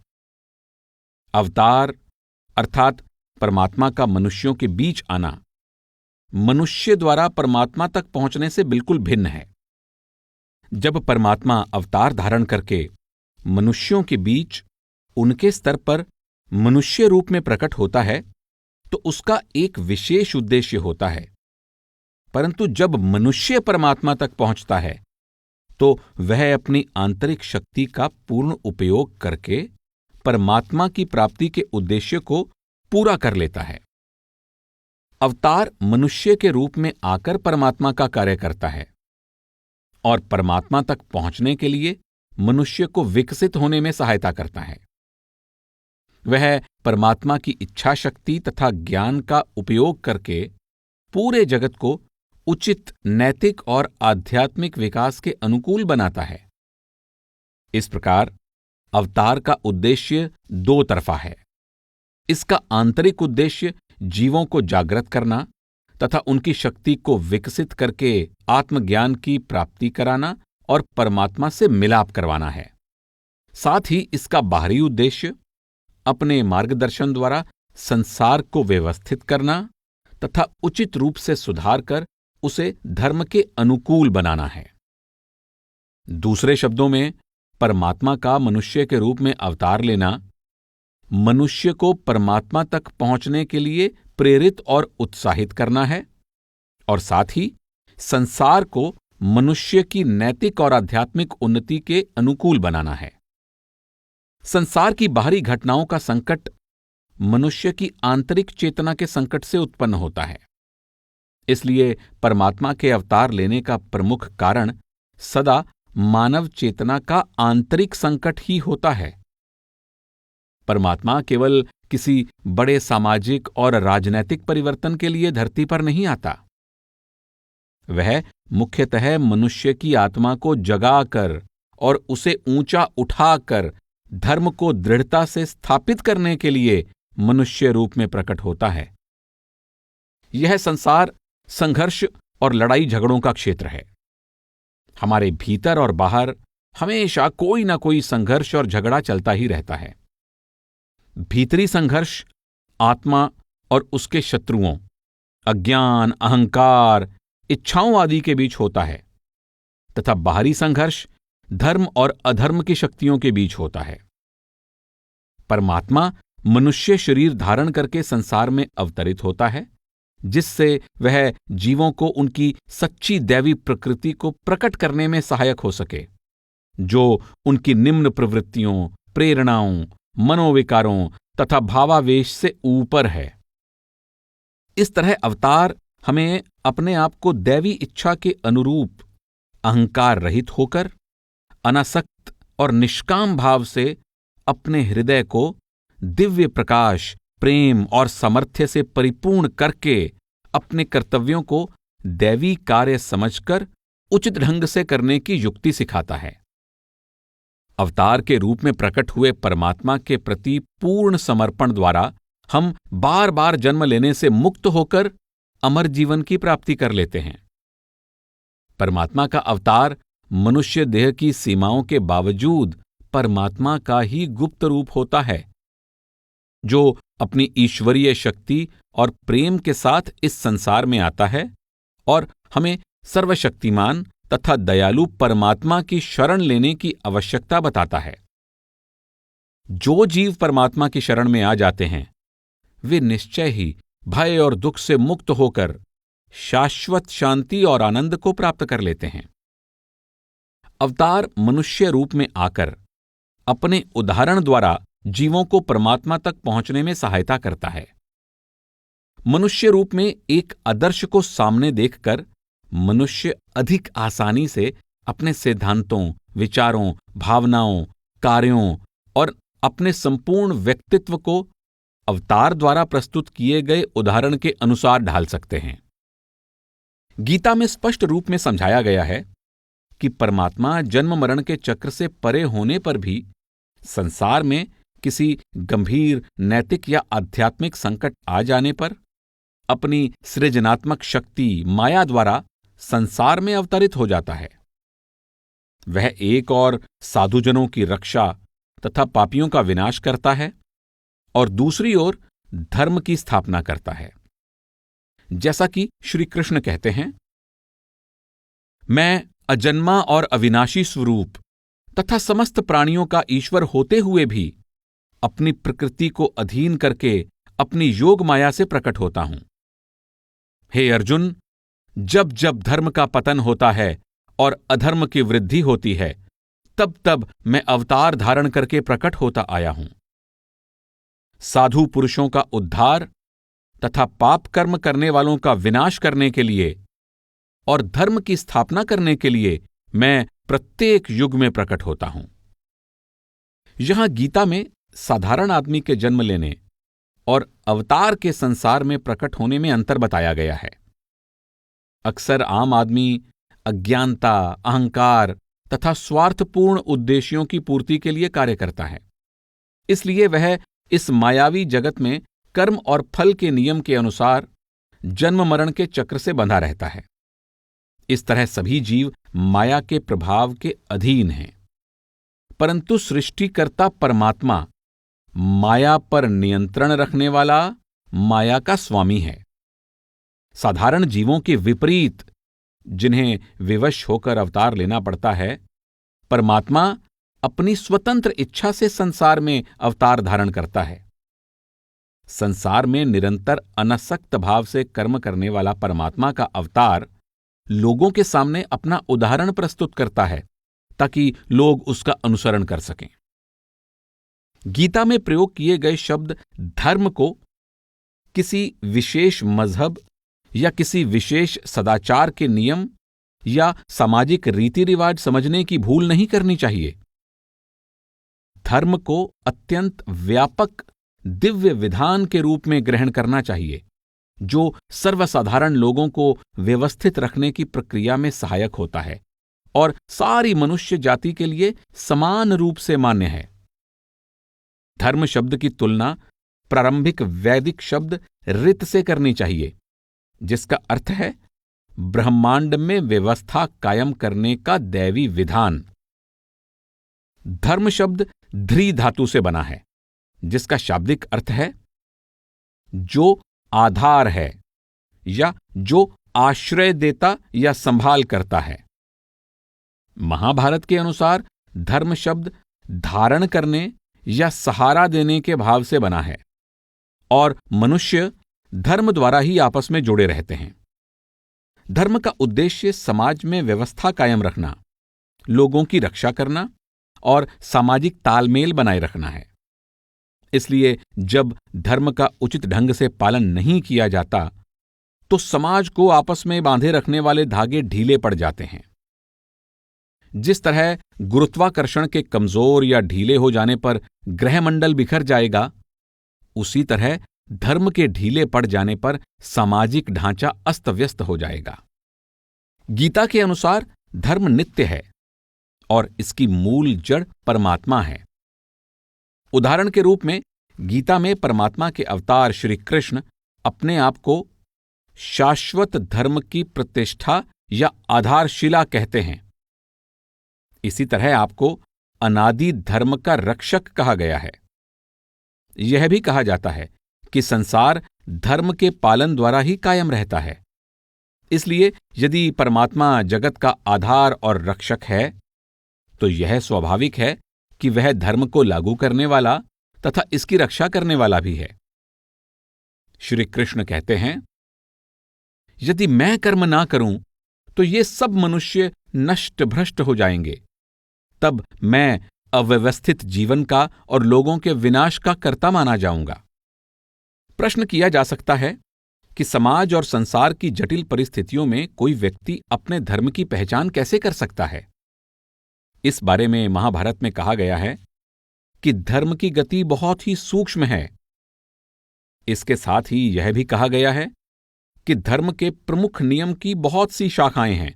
अवतार अर्थात परमात्मा का मनुष्यों के बीच आना मनुष्य द्वारा परमात्मा तक पहुंचने से बिल्कुल भिन्न है। जब परमात्मा अवतार धारण करके मनुष्यों के बीच उनके स्तर पर मनुष्य रूप में प्रकट होता है तो उसका एक विशेष उद्देश्य होता है, परंतु जब मनुष्य परमात्मा तक पहुंचता है तो वह अपनी आंतरिक शक्ति का पूर्ण उपयोग करके परमात्मा की प्राप्ति के उद्देश्य को पूरा कर लेता है। अवतार मनुष्य के रूप में आकर परमात्मा का कार्य करता है और परमात्मा तक पहुंचने के लिए मनुष्य को विकसित होने में सहायता करता है। वह परमात्मा की इच्छा शक्ति तथा ज्ञान का उपयोग करके पूरे जगत को उचित नैतिक और आध्यात्मिक विकास के अनुकूल बनाता है। इस प्रकार अवतार का उद्देश्य दो तरफा है। इसका आंतरिक उद्देश्य जीवों को जागृत करना तथा उनकी शक्ति को विकसित करके आत्मज्ञान की प्राप्ति कराना और परमात्मा से मिलाप करवाना है। साथ ही इसका बाहरी उद्देश्य अपने मार्गदर्शन द्वारा संसार को व्यवस्थित करना तथा उचित रूप से सुधार कर उसे धर्म के अनुकूल बनाना है। दूसरे शब्दों में परमात्मा का मनुष्य के रूप में अवतार लेना मनुष्य को परमात्मा तक पहुंचने के लिए प्रेरित और उत्साहित करना है और साथ ही संसार को मनुष्य की नैतिक और आध्यात्मिक उन्नति के अनुकूल बनाना है। संसार की बाहरी घटनाओं का संकट मनुष्य की आंतरिक चेतना के संकट से उत्पन्न होता है। इसलिए परमात्मा के अवतार लेने का प्रमुख कारण सदा मानव चेतना का आंतरिक संकट ही होता है। परमात्मा केवल किसी बड़े सामाजिक और राजनैतिक परिवर्तन के लिए धरती पर नहीं आता। वह मुख्यतः मनुष्य की आत्मा को जगाकर और उसे ऊंचा उठाकर धर्म को दृढ़ता से स्थापित करने के लिए मनुष्य रूप में प्रकट होता है। यह संसार संघर्ष और लड़ाई झगड़ों का क्षेत्र है। हमारे भीतर और बाहर हमेशा कोई ना कोई संघर्ष और झगड़ा चलता ही रहता है। भीतरी संघर्ष आत्मा और उसके शत्रुओं अज्ञान, अहंकार, इच्छाओं आदि के बीच होता है तथा बाहरी संघर्ष धर्म और अधर्म की शक्तियों के बीच होता है। परमात्मा मनुष्य शरीर धारण करके संसार में अवतरित होता है, जिससे वह जीवों को उनकी सच्ची दैवी प्रकृति को प्रकट करने में सहायक हो सके, जो उनकी निम्न प्रवृत्तियों, प्रेरणाओं, मनोविकारों तथा भावावेश से ऊपर है। इस तरह अवतार हमें अपने आप को दैवी इच्छा के अनुरूप अहंकार रहित होकर अनासक्त और निष्काम भाव से अपने हृदय को दिव्य प्रकाश, प्रेम और सामर्थ्य से परिपूर्ण करके अपने कर्तव्यों को दैवी कार्य समझकर उचित ढंग से करने की युक्ति सिखाता है। अवतार के रूप में प्रकट हुए परमात्मा के प्रति पूर्ण समर्पण द्वारा हम बार बार जन्म लेने से मुक्त होकर अमर जीवन की प्राप्ति कर लेते हैं। परमात्मा का अवतार मनुष्य देह की सीमाओं के बावजूद परमात्मा का ही गुप्त रूप होता है, जो अपनी ईश्वरीय शक्ति और प्रेम के साथ इस संसार में आता है और हमें सर्वशक्तिमान तथा दयालु परमात्मा की शरण लेने की आवश्यकता बताता है। जो जीव परमात्मा की शरण में आ जाते हैं वे निश्चय ही भय और दुख से मुक्त होकर शाश्वत शांति और आनंद को प्राप्त कर लेते हैं। अवतार मनुष्य रूप में आकर अपने उदाहरण द्वारा जीवों को परमात्मा तक पहुंचने में सहायता करता है। मनुष्य रूप में एक आदर्श को सामने देखकर मनुष्य अधिक आसानी से अपने सिद्धांतों, विचारों, भावनाओं, कार्यों और अपने संपूर्ण व्यक्तित्व को अवतार द्वारा प्रस्तुत किए गए उदाहरण के अनुसार ढाल सकते हैं। गीता में स्पष्ट रूप में समझाया गया है कि परमात्मा जन्म मरण के चक्र से परे होने पर भी संसार में किसी गंभीर नैतिक या आध्यात्मिक संकट आ जाने पर अपनी सृजनात्मक शक्ति माया द्वारा संसार में अवतरित हो जाता है। वह एक और साधुजनों की रक्षा तथा पापियों का विनाश करता है और दूसरी ओर धर्म की स्थापना करता है। जैसा कि श्री कृष्ण कहते हैं, मैं अजन्मा और अविनाशी स्वरूप तथा समस्त प्राणियों का ईश्वर होते हुए भी अपनी प्रकृति को अधीन करके अपनी योग माया से प्रकट होता हूं। हे अर्जुन, जब जब धर्म का पतन होता है और अधर्म की वृद्धि होती है, तब तब मैं अवतार धारण करके प्रकट होता आया हूं। साधु पुरुषों का उद्धार तथा पाप कर्म करने वालों का विनाश करने के लिए और धर्म की स्थापना करने के लिए मैं प्रत्येक युग में प्रकट होता हूं। यहां गीता में साधारण आदमी के जन्म लेने और अवतार के संसार में प्रकट होने में अंतर बताया गया है। अक्सर आम आदमी अज्ञानता, अहंकार तथा स्वार्थपूर्ण उद्देश्यों की पूर्ति के लिए कार्य करता है, इसलिए वह इस मायावी जगत में कर्म और फल के नियम के अनुसार जन्म मरण के चक्र से बंधा रहता है। इस तरह सभी जीव माया के प्रभाव के अधीन हैं, परंतु सृष्टिकर्ता परमात्मा माया पर नियंत्रण रखने वाला माया का स्वामी है। साधारण जीवों के विपरीत, जिन्हें विवश होकर अवतार लेना पड़ता है, परमात्मा अपनी स्वतंत्र इच्छा से संसार में अवतार धारण करता है। संसार में निरंतर अनासक्त भाव से कर्म करने वाला परमात्मा का अवतार लोगों के सामने अपना उदाहरण प्रस्तुत करता है ताकि लोग उसका अनुसरण कर सकें। गीता में प्रयोग किए गए शब्द धर्म को किसी विशेष मजहब या किसी विशेष सदाचार के नियम या सामाजिक रीति रिवाज समझने की भूल नहीं करनी चाहिए। धर्म को अत्यंत व्यापक दिव्य विधान के रूप में ग्रहण करना चाहिए, जो सर्वसाधारण लोगों को व्यवस्थित रखने की प्रक्रिया में सहायक होता है और सारी मनुष्य जाति के लिए समान रूप से मान्य है। धर्म शब्द की तुलना प्रारंभिक वैदिक शब्द ऋत से करनी चाहिए, जिसका अर्थ है ब्रह्मांड में व्यवस्था कायम करने का दैवी विधान। धर्म शब्द ध्री धातु से बना है, जिसका शाब्दिक अर्थ है जो आधार है या जो आश्रय देता या संभाल करता है। महाभारत के अनुसार धर्म शब्द धारण करने या सहारा देने के भाव से बना है और मनुष्य धर्म द्वारा ही आपस में जुड़े रहते हैं। धर्म का उद्देश्य समाज में व्यवस्था कायम रखना, लोगों की रक्षा करना और सामाजिक तालमेल बनाए रखना है। इसलिए जब धर्म का उचित ढंग से पालन नहीं किया जाता तो समाज को आपस में बांधे रखने वाले धागे ढीले पड़ जाते हैं। जिस तरह गुरुत्वाकर्षण के कमजोर या ढीले हो जाने पर ग्रहमंडल बिखर जाएगा, उसी तरह धर्म के ढीले पड़ जाने पर सामाजिक ढांचा अस्त व्यस्त हो जाएगा। गीता के अनुसार धर्म नित्य है और इसकी मूल जड़ परमात्मा है। उदाहरण के रूप में गीता में परमात्मा के अवतार श्री कृष्ण अपने आप को शाश्वत धर्म की प्रतिष्ठा या आधारशिला कहते हैं। इसी तरह आपको अनादि धर्म का रक्षक कहा गया है। यह भी कहा जाता है कि संसार धर्म के पालन द्वारा ही कायम रहता है। इसलिए यदि परमात्मा जगत का आधार और रक्षक है, तो यह स्वाभाविक है कि वह धर्म को लागू करने वाला तथा इसकी रक्षा करने वाला भी है। श्री कृष्ण कहते हैं, यदि मैं कर्म ना करूं तो ये सब मनुष्य नष्ट भ्रष्ट हो जाएंगे, तब मैं अव्यवस्थित जीवन का और लोगों के विनाश का कर्ता माना जाऊंगा। प्रश्न किया जा सकता है कि समाज और संसार की जटिल परिस्थितियों में कोई व्यक्ति अपने धर्म की पहचान कैसे कर सकता है? इस बारे में महाभारत में कहा गया है कि धर्म की गति बहुत ही सूक्ष्म है। इसके साथ ही यह भी कहा गया है कि धर्म के प्रमुख नियम की बहुत सी शाखाएं हैं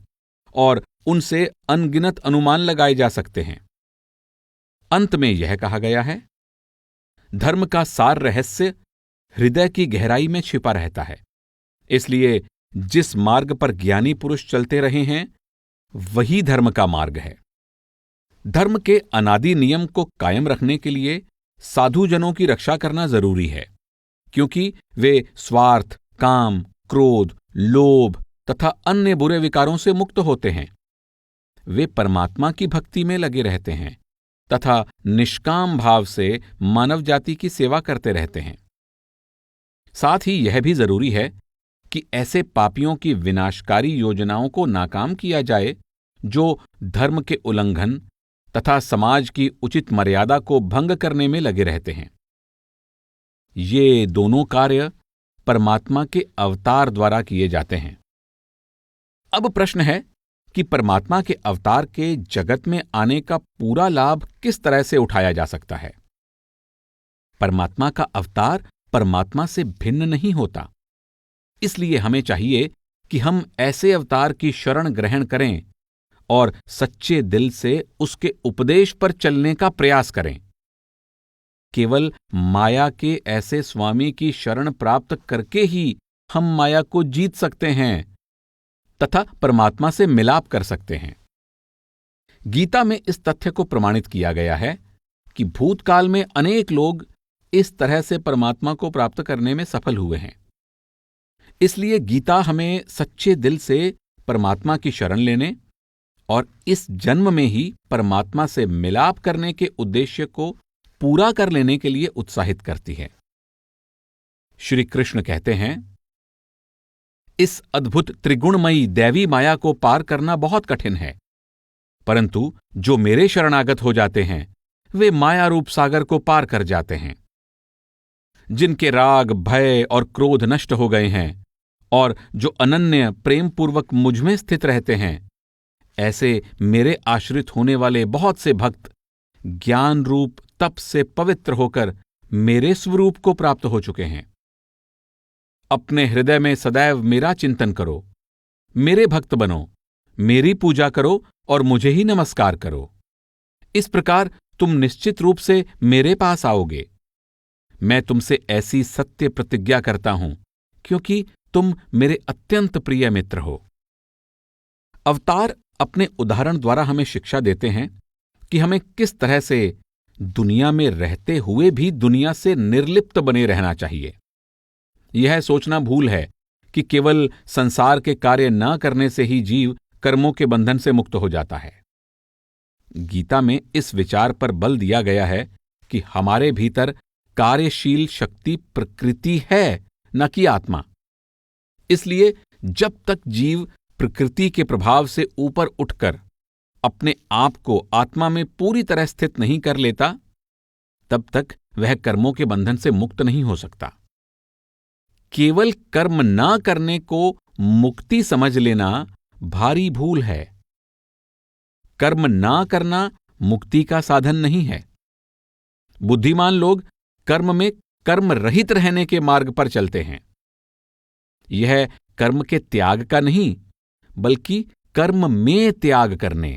और उनसे अनगिनत अनुमान लगाए जा सकते हैं। अंत में यह कहा गया है, धर्म का सार रहस्य हृदय की गहराई में छिपा रहता है। इसलिए जिस मार्ग पर ज्ञानी पुरुष चलते रहे हैं वही धर्म का मार्ग है। धर्म के अनादि नियम को कायम रखने के लिए साधुजनों की रक्षा करना जरूरी है, क्योंकि वे स्वार्थ, काम, क्रोध, लोभ तथा अन्य बुरे विकारों से मुक्त होते हैं। वे परमात्मा की भक्ति में लगे रहते हैं तथा निष्काम भाव से मानव जाति की सेवा करते रहते हैं। साथ ही यह भी जरूरी है कि ऐसे पापियों की विनाशकारी योजनाओं को नाकाम किया जाए जो धर्म के उल्लंघन तथा समाज की उचित मर्यादा को भंग करने में लगे रहते हैं। ये दोनों कार्य परमात्मा के अवतार द्वारा किए जाते हैं। अब प्रश्न है कि परमात्मा के अवतार के जगत में आने का पूरा लाभ किस तरह से उठाया जा सकता है। परमात्मा का अवतार परमात्मा से भिन्न नहीं होता, इसलिए हमें चाहिए कि हम ऐसे अवतार की शरण ग्रहण करें और सच्चे दिल से उसके उपदेश पर चलने का प्रयास करें। केवल माया के ऐसे स्वामी की शरण प्राप्त करके ही हम माया को जीत सकते हैं तथा परमात्मा से मिलाप कर सकते हैं। गीता में इस तथ्य को प्रमाणित किया गया है कि भूतकाल में अनेक लोग इस तरह से परमात्मा को प्राप्त करने में सफल हुए हैं। इसलिए गीता हमें सच्चे दिल से परमात्मा की शरण लेने और इस जन्म में ही परमात्मा से मिलाप करने के उद्देश्य को पूरा कर लेने के लिए उत्साहित करती है। श्री कृष्ण कहते हैं, इस अद्भुत त्रिगुणमयी दैवी माया को पार करना बहुत कठिन है, परंतु जो मेरे शरणागत हो जाते हैं वे माया रूप सागर को पार कर जाते हैं। जिनके राग, भय और क्रोध नष्ट हो गए हैं और जो अनन्य प्रेम पूर्वक मुझमें स्थित रहते हैं, ऐसे मेरे आश्रित होने वाले बहुत से भक्त ज्ञान रूप तप से पवित्र होकर मेरे स्वरूप को प्राप्त हो चुके हैं। अपने हृदय में सदैव मेरा चिंतन करो, मेरे भक्त बनो, मेरी पूजा करो और मुझे ही नमस्कार करो। इस प्रकार तुम निश्चित रूप से मेरे पास आओगे। मैं तुमसे ऐसी सत्य प्रतिज्ञा करता हूं क्योंकि तुम मेरे अत्यंत प्रिय मित्र हो। अवतार अपने उदाहरण द्वारा हमें शिक्षा देते हैं कि हमें किस तरह से दुनिया में रहते हुए भी दुनिया से निर्लिप्त बने रहना चाहिए। यह सोचना भूल है कि केवल संसार के कार्य न करने से ही जीव कर्मों के बंधन से मुक्त हो जाता है। गीता में इस विचार पर बल दिया गया है कि हमारे भीतर कार्यशील शक्ति प्रकृति है, न कि आत्मा। इसलिए जब तक जीव प्रकृति के प्रभाव से ऊपर उठकर अपने आप को आत्मा में पूरी तरह स्थित नहीं कर लेता, तब तक वह कर्मों के बंधन से मुक्त नहीं हो सकता। केवल कर्म ना करने को मुक्ति समझ लेना भारी भूल है। कर्म ना करना मुक्ति का साधन नहीं है। बुद्धिमान लोग कर्म में कर्म रहित रहने के मार्ग पर चलते हैं। यह कर्म के त्याग का नहीं, बल्कि कर्म में त्याग करने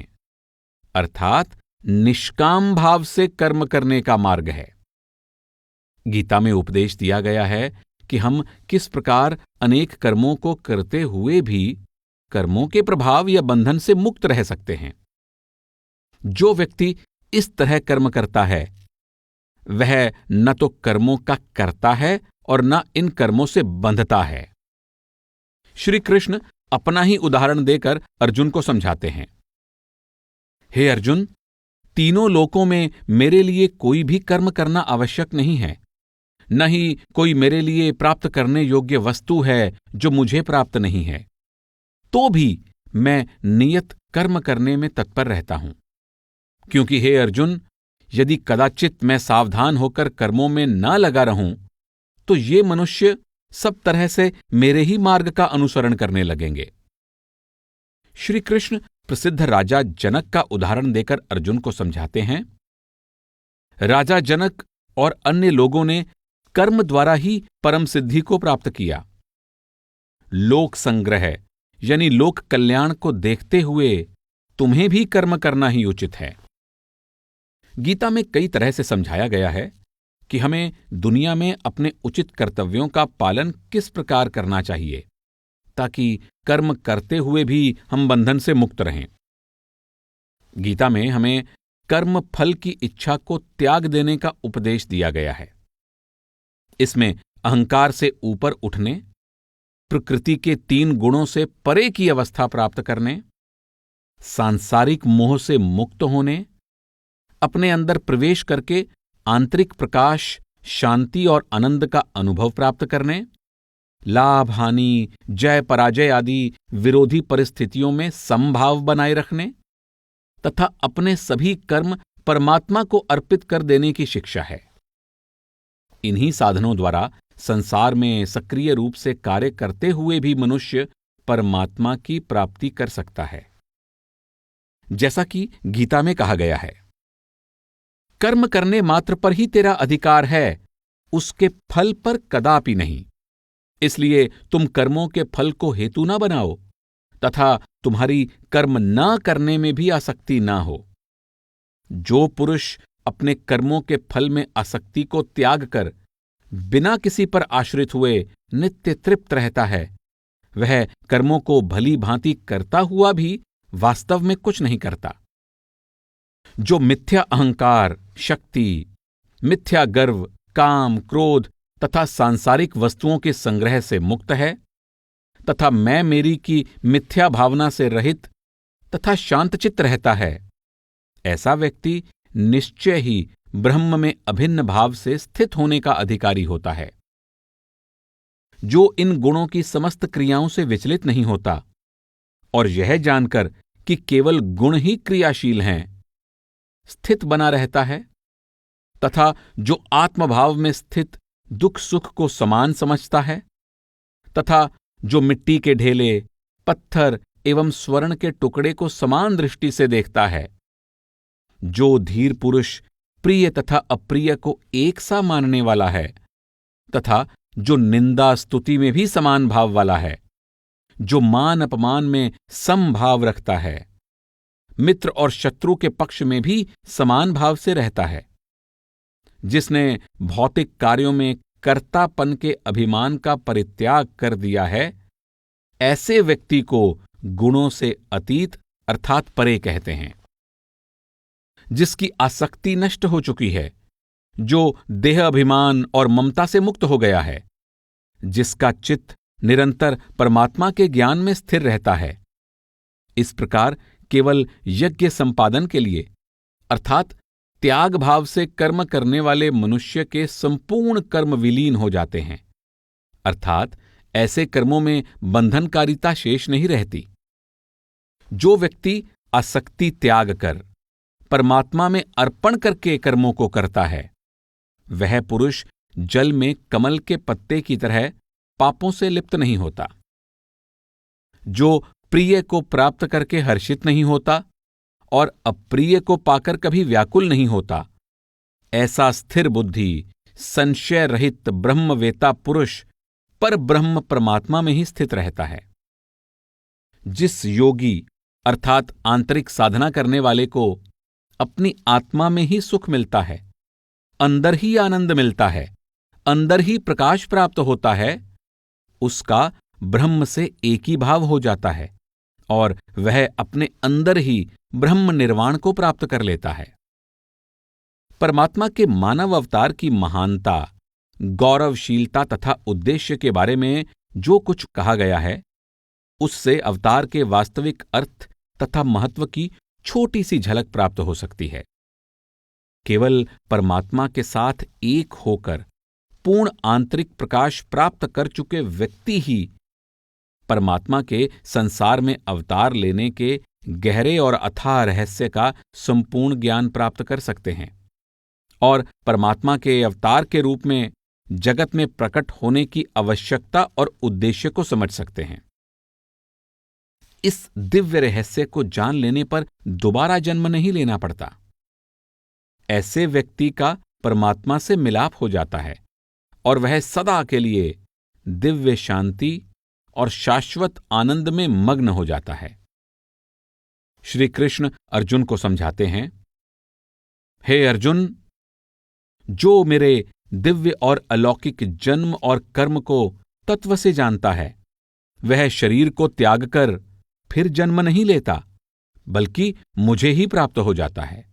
अर्थात निष्काम भाव से कर्म करने का मार्ग है। गीता में उपदेश दिया गया है कि हम किस प्रकार अनेक कर्मों को करते हुए भी कर्मों के प्रभाव या बंधन से मुक्त रह सकते हैं। जो व्यक्ति इस तरह कर्म करता है वह न तो कर्मों का करता है और न इन कर्मों से बंधता है। श्री कृष्ण अपना ही उदाहरण देकर अर्जुन को समझाते हैं। हे अर्जुन, तीनों लोकों में मेरे लिए कोई भी कर्म करना आवश्यक नहीं है, न ही कोई मेरे लिए प्राप्त करने योग्य वस्तु है जो मुझे प्राप्त नहीं है। तो भी मैं नियत कर्म करने में तत्पर रहता हूं, क्योंकि हे अर्जुन, यदि कदाचित मैं सावधान होकर कर्मों में न लगा रहूं तो ये मनुष्य सब तरह से मेरे ही मार्ग का अनुसरण करने लगेंगे। श्री कृष्ण प्रसिद्ध राजा जनक का उदाहरण देकर अर्जुन को समझाते हैं। राजा जनक और अन्य लोगों ने कर्म द्वारा ही परम सिद्धि को प्राप्त किया। लोक संग्रह यानी लोक कल्याण को देखते हुए तुम्हें भी कर्म करना ही उचित है। गीता में कई तरह से समझाया गया है कि हमें दुनिया में अपने उचित कर्तव्यों का पालन किस प्रकार करना चाहिए ताकि कर्म करते हुए भी हम बंधन से मुक्त रहें। गीता में हमें कर्म फल की इच्छा को त्याग देने का उपदेश दिया गया है। इसमें अहंकार से ऊपर उठने, प्रकृति के 3 गुणों से परे की अवस्था प्राप्त करने, सांसारिक मोह से मुक्त होने, अपने अंदर प्रवेश करके आंतरिक प्रकाश, शांति और आनंद का अनुभव प्राप्त करने, लाभ हानि, जय पराजय आदि विरोधी परिस्थितियों में समभाव बनाए रखने तथा अपने सभी कर्म परमात्मा को अर्पित कर देने की शिक्षा है। इन्हीं साधनों द्वारा संसार में सक्रिय रूप से कार्य करते हुए भी मनुष्य परमात्मा की प्राप्ति कर सकता है। जैसा कि गीता में कहा गया है, कर्म करने मात्र पर ही तेरा अधिकार है, उसके फल पर कदापि नहीं। इसलिए तुम कर्मों के फल को हेतु न बनाओ तथा तुम्हारी कर्म न करने में भी आसक्ति न हो। जो पुरुष अपने कर्मों के फल में आसक्ति को त्याग कर बिना किसी पर आश्रित हुए नित्य तृप्त रहता है, वह कर्मों को भली भांति करता हुआ भी वास्तव में कुछ नहीं करता। जो मिथ्या अहंकार, शक्ति, मिथ्या गर्व, काम, क्रोध तथा सांसारिक वस्तुओं के संग्रह से मुक्त है तथा मैं मेरी की मिथ्या भावना से रहित तथा शांतचित्त रहता है, ऐसा व्यक्ति निश्चय ही ब्रह्म में अभिन्न भाव से स्थित होने का अधिकारी होता है। जो इन गुणों की समस्त क्रियाओं से विचलित नहीं होता और यह जानकर कि केवल गुण ही क्रियाशील हैं, स्थित बना रहता है तथा जो आत्मभाव में स्थित दुख सुख को समान समझता है तथा जो मिट्टी के ढेले, पत्थर एवं स्वर्ण के टुकड़े को समान दृष्टि से देखता है, जो धीर पुरुष प्रिय तथा अप्रिय को एक सा मानने वाला है तथा जो निंदा स्तुति में भी समान भाव वाला है, जो मान अपमान में समभाव रखता है, मित्र और शत्रु के पक्ष में भी समान भाव से रहता है, जिसने भौतिक कार्यों में कर्तापन के अभिमान का परित्याग कर दिया है, ऐसे व्यक्ति को गुणों से अतीत अर्थात परे कहते हैं। जिसकी आसक्ति नष्ट हो चुकी है, जो देह अभिमान और ममता से मुक्त हो गया है, जिसका चित्त निरंतर परमात्मा के ज्ञान में स्थिर रहता है, इस प्रकार केवल यज्ञ संपादन के लिए अर्थात त्याग भाव से कर्म करने वाले मनुष्य के संपूर्ण कर्म विलीन हो जाते हैं, अर्थात ऐसे कर्मों में बंधनकारिता शेष नहीं रहती। जो व्यक्ति आसक्ति त्याग कर परमात्मा में अर्पण करके कर्मों को करता है, वह पुरुष जल में कमल के पत्ते की तरह पापों से लिप्त नहीं होता। जो प्रिय को प्राप्त करके हर्षित नहीं होता और अप्रिय को पाकर कभी व्याकुल नहीं होता, ऐसा स्थिर बुद्धि, संशय रहित ब्रह्मवेता पुरुष पर ब्रह्म परमात्मा में ही स्थित रहता है। जिस योगी अर्थात आंतरिक साधना करने वाले को अपनी आत्मा में ही सुख मिलता है, अंदर ही आनंद मिलता है, अंदर ही प्रकाश प्राप्त होता है, उसका ब्रह्म से एक ही भाव हो जाता है और वह अपने अंदर ही ब्रह्म निर्वाण को प्राप्त कर लेता है। परमात्मा के मानव अवतार की महानता, गौरवशीलता तथा उद्देश्य के बारे में जो कुछ कहा गया है, उससे अवतार के वास्तविक अर्थ तथा महत्व की छोटी सी झलक प्राप्त हो सकती है। केवल परमात्मा के साथ एक होकर पूर्ण आंतरिक प्रकाश प्राप्त कर चुके व्यक्ति ही परमात्मा के संसार में अवतार लेने के गहरे और अथाह रहस्य का संपूर्ण ज्ञान प्राप्त कर सकते हैं और परमात्मा के अवतार के रूप में जगत में प्रकट होने की आवश्यकता और उद्देश्य को समझ सकते हैं। इस दिव्य रहस्य को जान लेने पर दोबारा जन्म नहीं लेना पड़ता। ऐसे व्यक्ति का परमात्मा से मिलाप हो जाता है और वह सदा के लिए दिव्य शांति और शाश्वत आनंद में मग्न हो जाता है। श्री कृष्ण अर्जुन को समझाते हैं, हे अर्जुन, जो मेरे दिव्य और अलौकिक जन्म और कर्म को तत्व से जानता है, वह शरीर को त्याग कर फिर जन्म नहीं लेता, बल्कि मुझे ही प्राप्त हो जाता है।